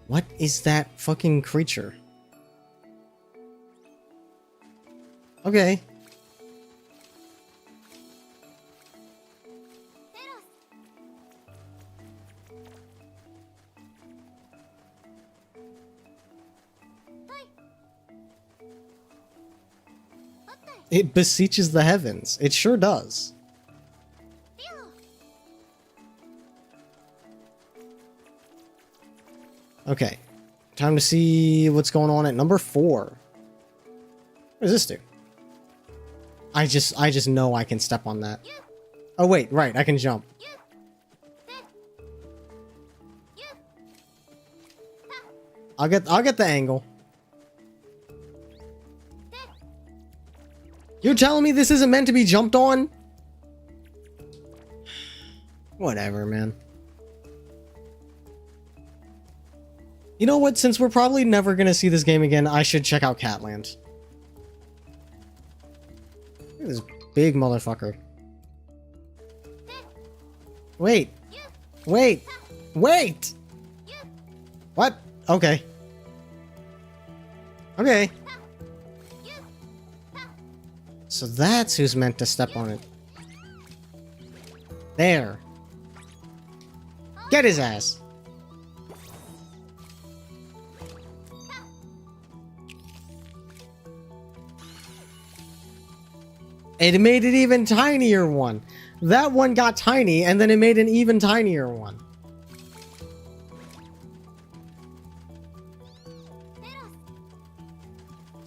Speaker 2: What is that fucking creature? Okay. It beseeches the heavens. It sure does. Okay. Time to see what's going on at number 4. What does this do? I just know I can step on that. Oh wait, right, I can jump. I'll get the angle. You're telling me this isn't meant to be jumped on? Whatever, man. You know what? Since we're probably never gonna see this game again, I should check out Catland. Look at this big motherfucker. Wait. Wait. Wait! What? Okay. Okay. So that's who's meant to step on it. There. Get his ass. It made an even tinier one. That one got tiny, and then it made an even tinier one.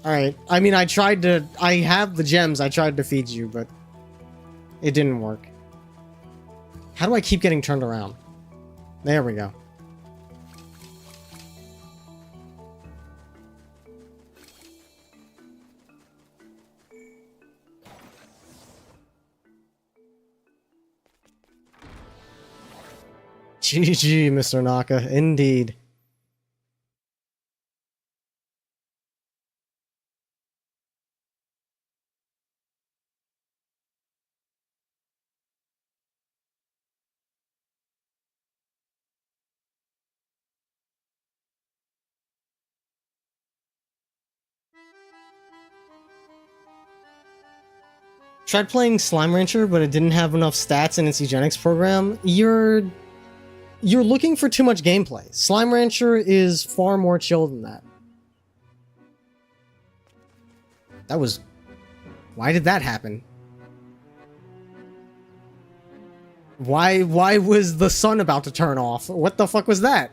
Speaker 2: Alright, I mean, I have the gems I tried to feed you, but it didn't work. How do I keep getting turned around? There we go. GG, Mr. Naka, indeed. tried playing Slime Rancher, but it didn't have enough stats in its eugenics program. You're looking for too much gameplay. Slime Rancher is far more chill than that. That was... Why did that happen? Why was the sun about to turn off? What the fuck was that?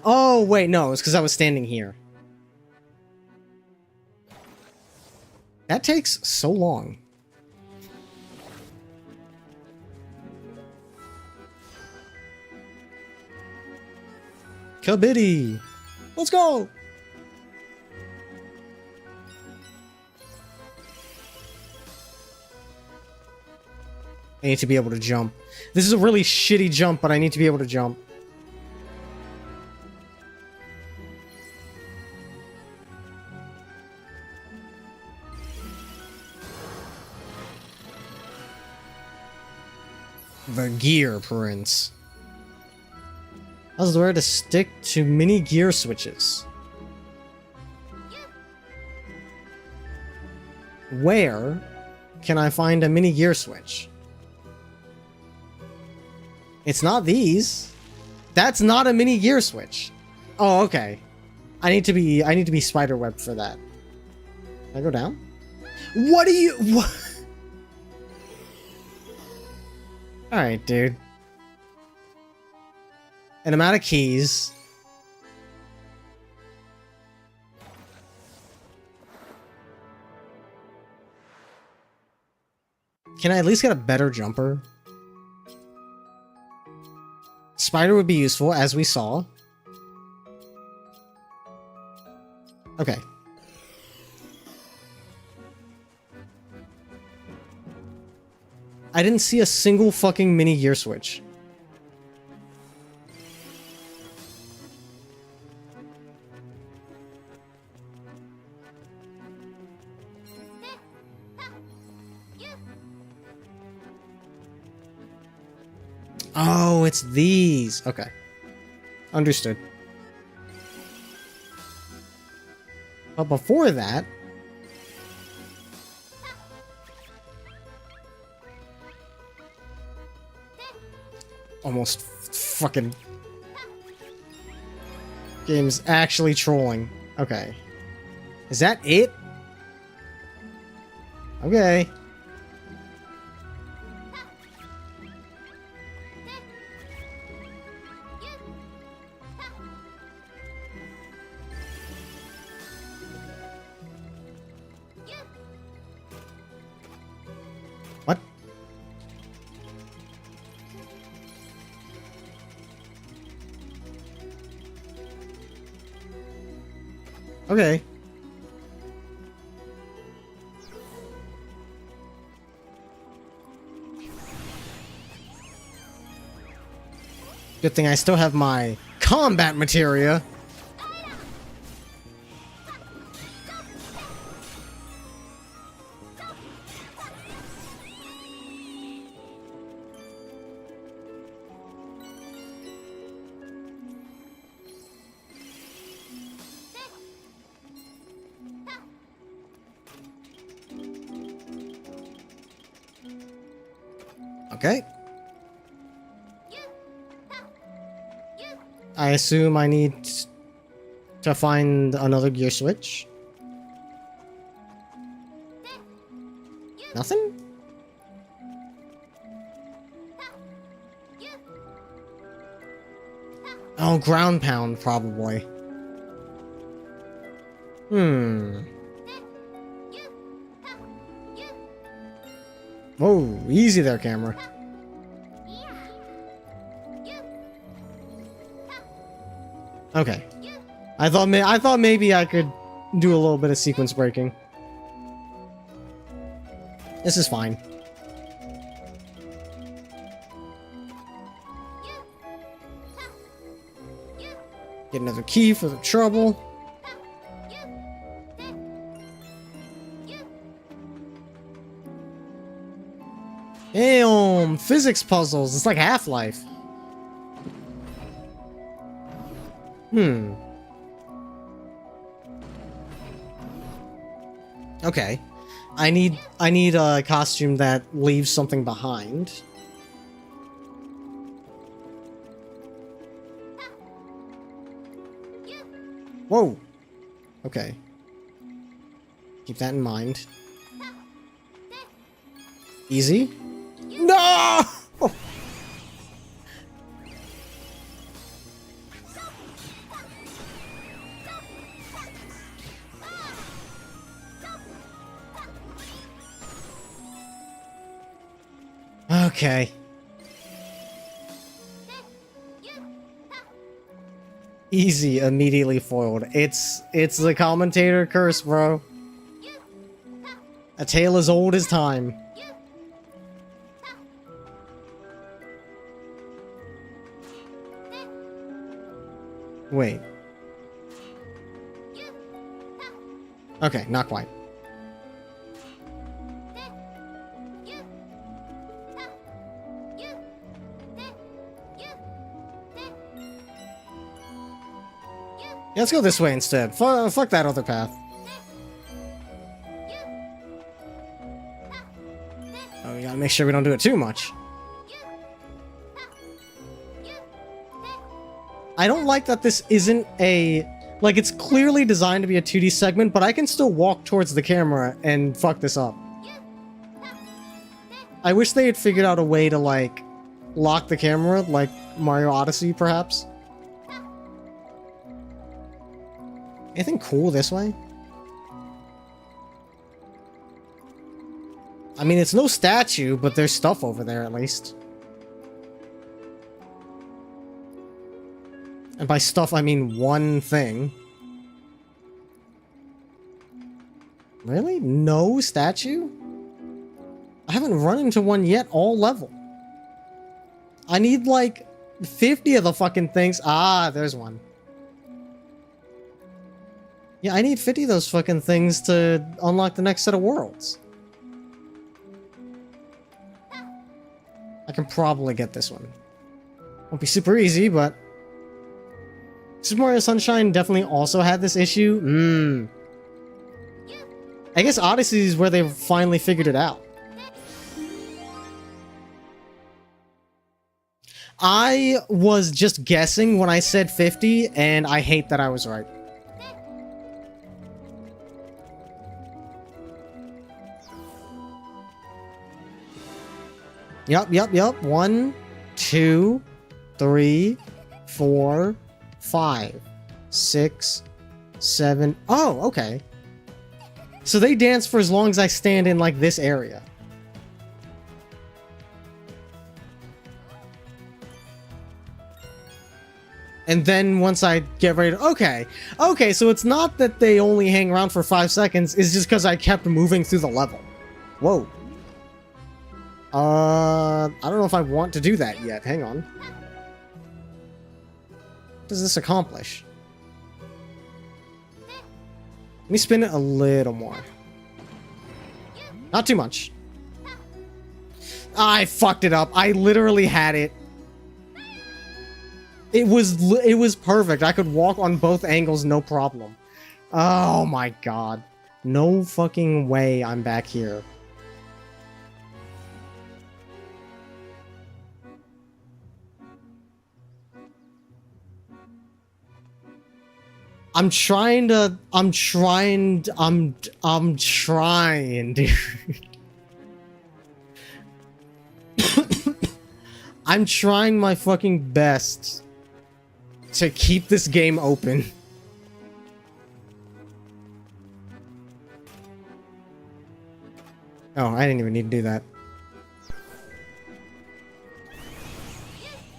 Speaker 2: Oh, wait, no, it's because I was standing here. That takes so long. Kabiddy! Let's go! I need to be able to jump. This is a really shitty jump, but I need to be able to jump. The Gear Prince. How's the where to stick to mini gear switches? Where can I find a mini gear switch? It's not these. That's not a mini gear switch. Oh, okay. I need to be spiderwebbed for that. Can I go down? What are you? What? All right, dude. And I'm out of keys. Can I at least get a better jumper? Spider would be useful, as we saw. Okay. I didn't see a single fucking mini gear switch. Oh, it's these. Okay. Understood. But before that... Almost fucking... Game's actually trolling. Okay. Is that it? Okay. What? Okay. Good thing I still have my combat materia. Okay. I assume I need to find another gear switch. Nothing? Oh, ground pound, probably. Whoa, easy there, camera. Okay. I thought maybe I could do a little bit of sequence breaking. This is fine. Get another key for the trouble. Damn, physics puzzles. It's like Half-Life. Okay. I need a costume that leaves something behind. Whoa. Okay. Keep that in mind. Easy. No! Okay. Easy, immediately foiled. It's the commentator curse, bro. A tale as old as time. Wait. Okay, not quite. Yeah, let's go this way instead. Fuck that other path. Oh, we gotta make sure we don't do it too much. I don't like that this isn't a... Like, it's clearly designed to be a 2D segment, but I can still walk towards the camera and fuck this up. I wish they had figured out a way to, like, lock the camera, like Mario Odyssey, perhaps. Anything cool this way? I mean, it's no statue, but there's stuff over there at least. And by stuff, I mean one thing. Really? No statue? I haven't run into one yet all level. I need like 50 of the fucking things. Ah, there's one. Yeah, I need 50 of those fucking things to unlock the next set of worlds. I can probably get this one. Won't be super easy, but... Super Mario Sunshine definitely also had this issue. I guess Odyssey is where they finally figured it out. I was just guessing when I said 50, and I hate that I was right. Yep. 1, 2, 3, 4, 5, 6, 7. Oh, okay. So they dance for as long as I stand in, like, this area. And then once I get ready to... Okay, so it's not that they only hang around for 5 seconds, it's just because I kept moving through the level. Whoa. I don't know if I want to do that yet. Hang on. What does this accomplish? Let me spin it a little more. Not too much. I fucked it up. I literally had it. It was perfect. I could walk on both angles, no problem. Oh my god. No fucking way I'm back here. I'm trying, dude. I'm trying my fucking best to keep this game open. Oh, I didn't even need to do that.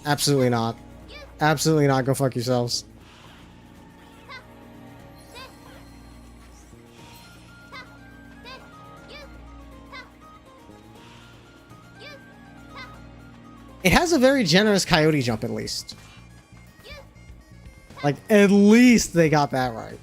Speaker 2: Absolutely not. Absolutely not. Go fuck yourselves. It has a very generous coyote jump, at least. Like, at least they got that right.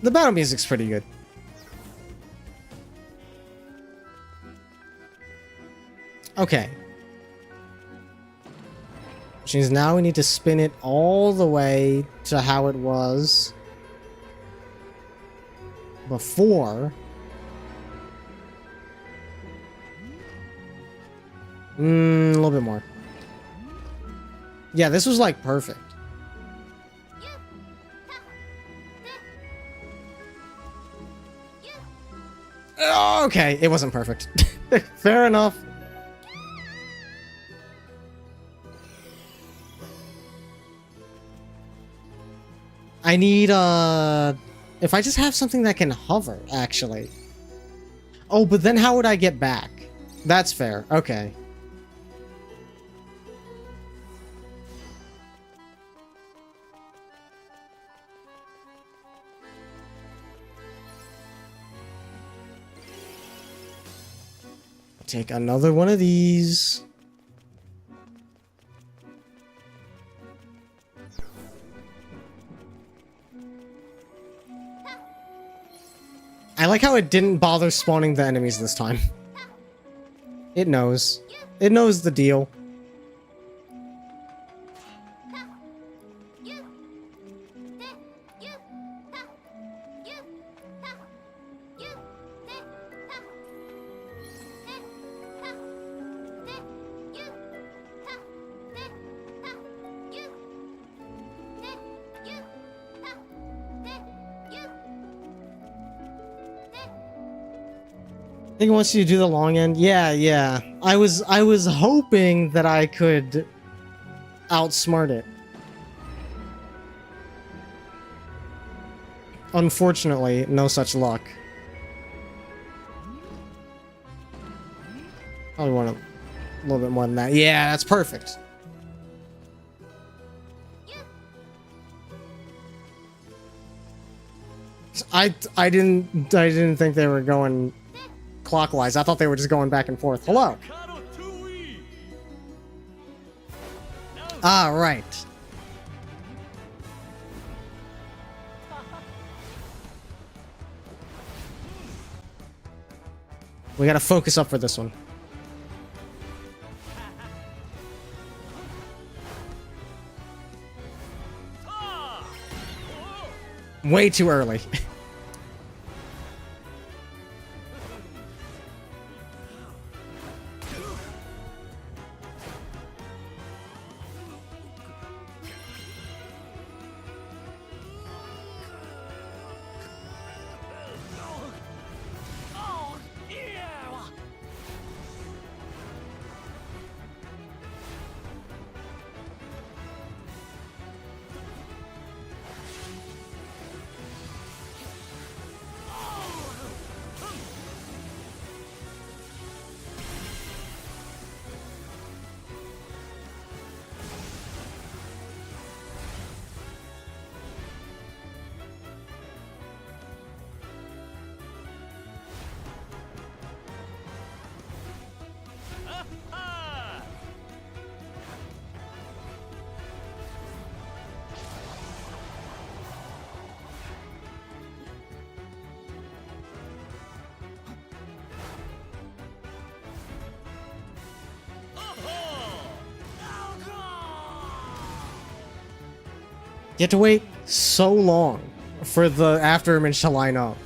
Speaker 2: The battle music's pretty good. Okay. Which means now we need to spin it all the way to how it was before. A little bit more. Yeah, this was like perfect. Okay, it wasn't perfect. Fair enough. I need, if I just have something that can hover, actually. Oh, but then how would I get back? That's fair. Okay. Take another one of these. I like how it didn't bother spawning the enemies this time. It knows. It knows the deal. I think it wants you to do the long end. Yeah. I was hoping that I could outsmart it. Unfortunately, no such luck. Probably want a little bit more than that. Yeah, that's perfect. I didn't think they were going clockwise. I thought they were just going back and forth. Hello. Ah, right. We gotta focus up for this one. Way too early. You have to wait so long for the after image to line up.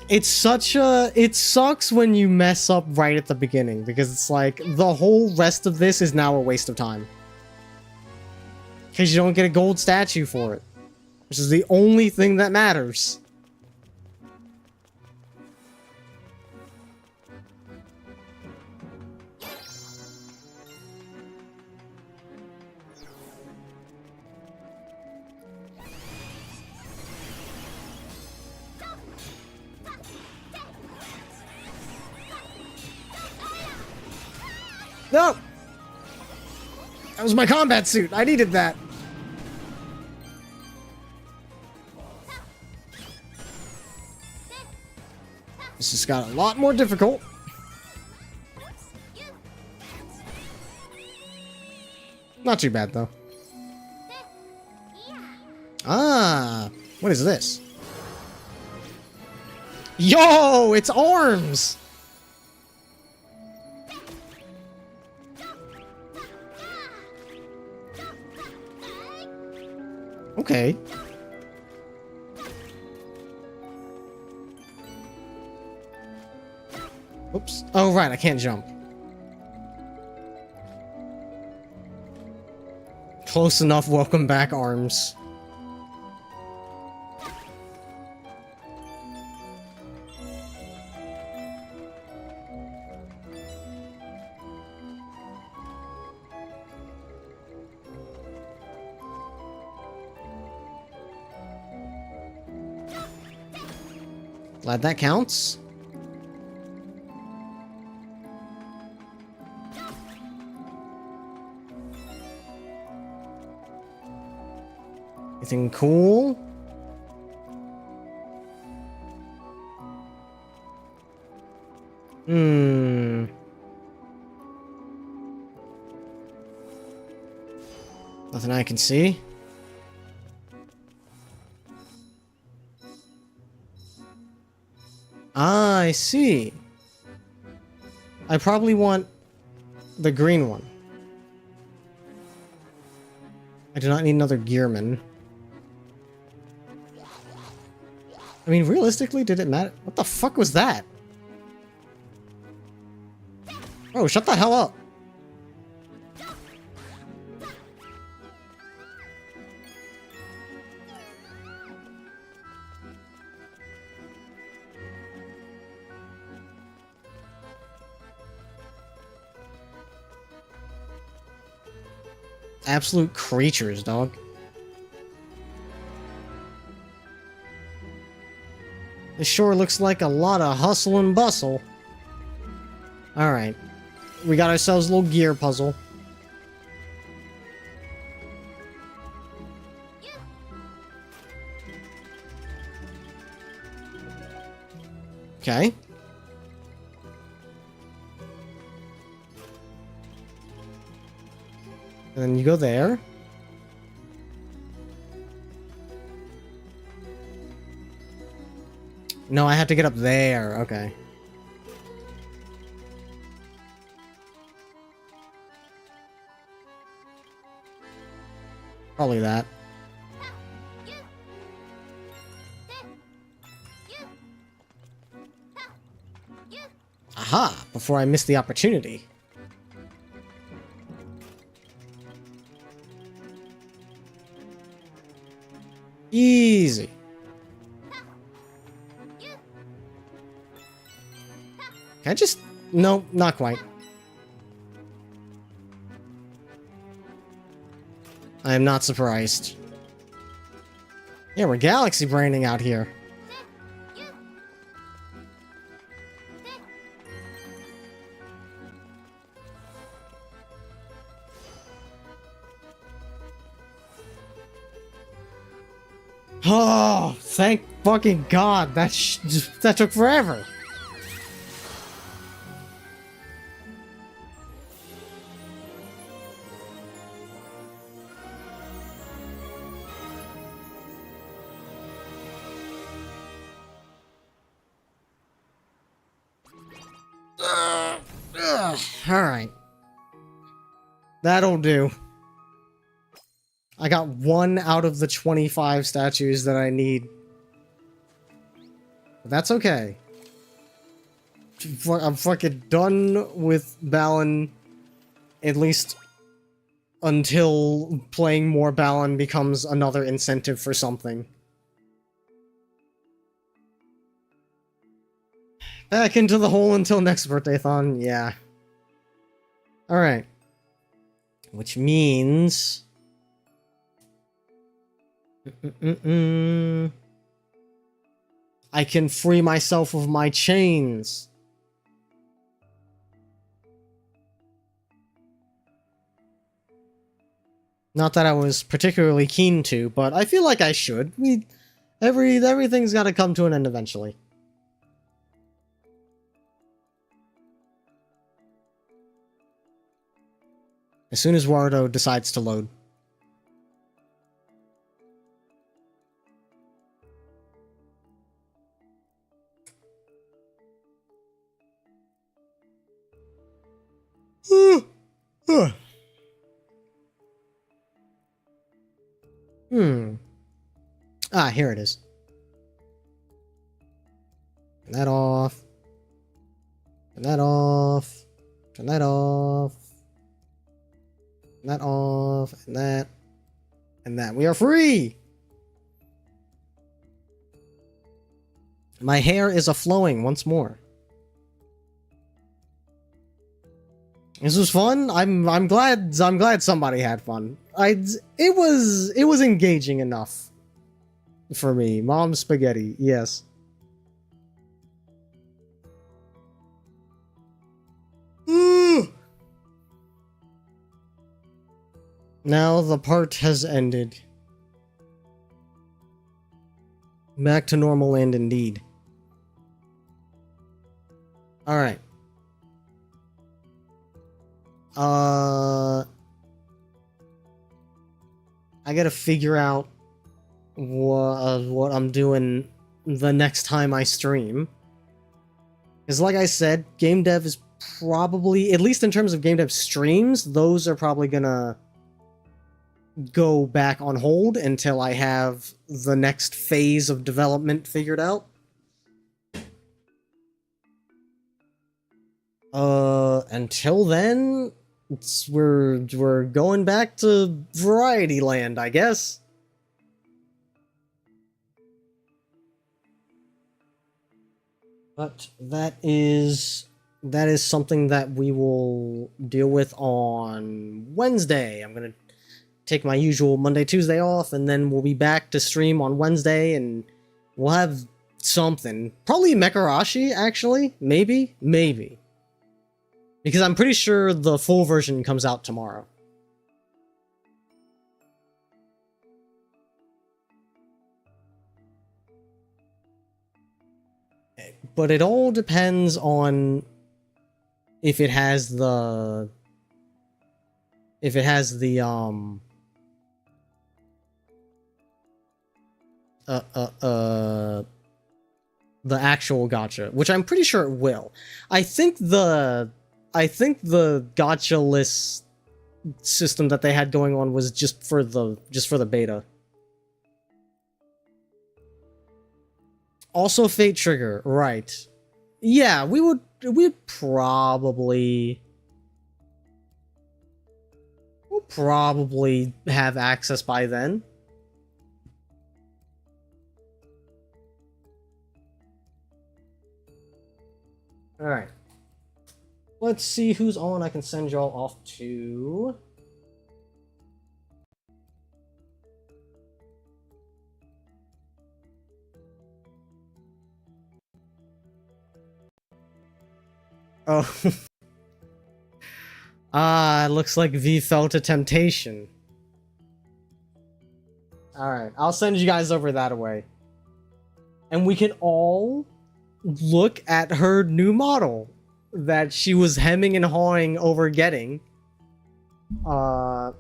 Speaker 2: It's such a... It sucks when you mess up right at the beginning, because it's like, the whole rest of this is now a waste of time. Because you don't get a gold statue for it. Which is the only thing that matters. No! That was my combat suit. I needed that. This just got a lot more difficult. Not too bad, though. Ah, what is this? Yo, it's arms! Okay. Oops. Oh, right, I can't jump. Close enough, welcome back, arms. Glad that counts. Anything cool? Nothing I can see. Ah, I see. I probably want the green one. I do not need another gearman. I mean, realistically, did it matter? What the fuck was that? Oh, shut the hell up. Absolute creatures, dog. This sure looks like a lot of hustle and bustle. Alright. We got ourselves a little gear puzzle. Okay. And then you go there. No, I have to get up there. Okay. Probably that. Aha! Before I miss the opportunity. Easy. Can I just... No, not quite. I am not surprised. Yeah, we're galaxy braining out here. Oh, thank fucking God. That took forever. Alright. That'll do. I got 1 out of the 25 statues that I need. But that's okay. I'm fucking done with Balan. At least until playing more Balan becomes another incentive for something. Back into the hole until next birthday-thon, yeah. Alright. Which means... I can free myself of my chains. Not that I was particularly keen to, but I feel like I should. Everything's got to come to an end eventually. As soon as Warudo decides to load. Ah, here it is. Turn that off. Turn that off. Turn that off. Turn that off. And that. And that. We are free! My hair is a-flowing once more. This was fun. I'm glad somebody had fun. It was engaging enough for me. Mom spaghetti, yes. Now the part has ended. Back to normal land indeed. Alright. I gotta figure out what I'm doing the next time I stream. Because like I said, Gamedev is probably, at least in terms of Gamedev streams, those are probably gonna go back on hold until I have the next phase of development figured out. Until then, we're going back to Variety Land, I guess. But that is something that we will deal with on Wednesday. I'm gonna take my usual Monday, Tuesday off, and then we'll be back to stream on Wednesday, and we'll have something. Probably Mekarashi, actually. Maybe. Because I'm pretty sure the full version comes out tomorrow. But it all depends on if it has the the actual gacha, which I'm pretty sure it will. I think the gacha list system that they had going on was just for the beta. Also Fate Trigger, right. Yeah, we'll probably have access by then. Alright. Let's see who's on. I can send y'all off to... Oh. It looks like V fell to temptation. Alright, I'll send you guys over that way. And we can all look at her new model that she was hemming and hawing over getting. And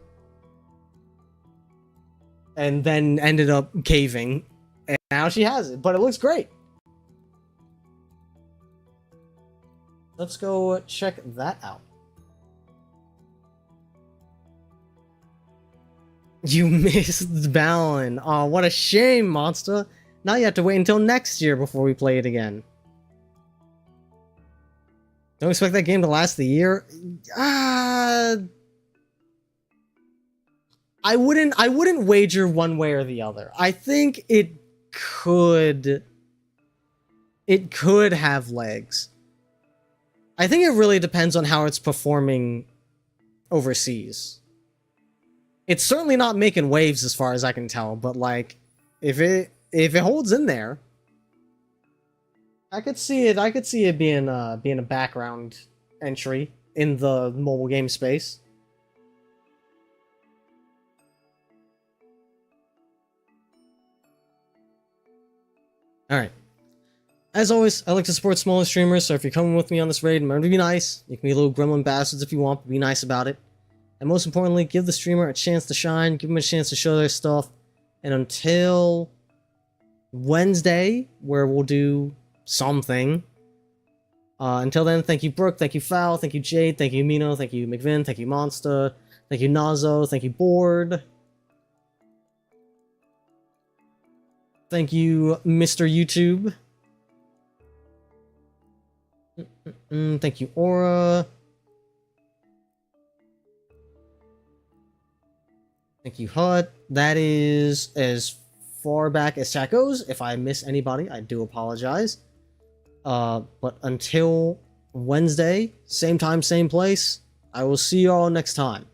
Speaker 2: then ended up caving. And now she has it, but it looks great. Let's go check that out. You missed Balin. Aw, what a shame, Monster. Now you have to wait until next year before we play it again. Don't expect that game to last the year? I wouldn't wager one way or the other. I think it could have legs. I think it really depends on how it's performing overseas. It's certainly not making waves as far as I can tell, but like if it holds in there, I could see it being a background entry in the mobile game space. Alright. As always, I like to support smaller streamers, so if you're coming with me on this raid, remember to be nice. You can be little gremlin bastards if you want, but be nice about it. And most importantly, give the streamer a chance to shine, give them a chance to show their stuff. And until Wednesday, where we'll do something. Until then, thank you Brooke, thank you Foul, thank you Jade, thank you Mino, thank you McVin, thank you Monster, thank you Nazo, thank you Board. Thank you Mr. YouTube. Thank you Aura. Thank you Hut. That is as far back as chat goes. If I miss anybody, I do apologize. But until Wednesday, same time, same place, I will see you all next time.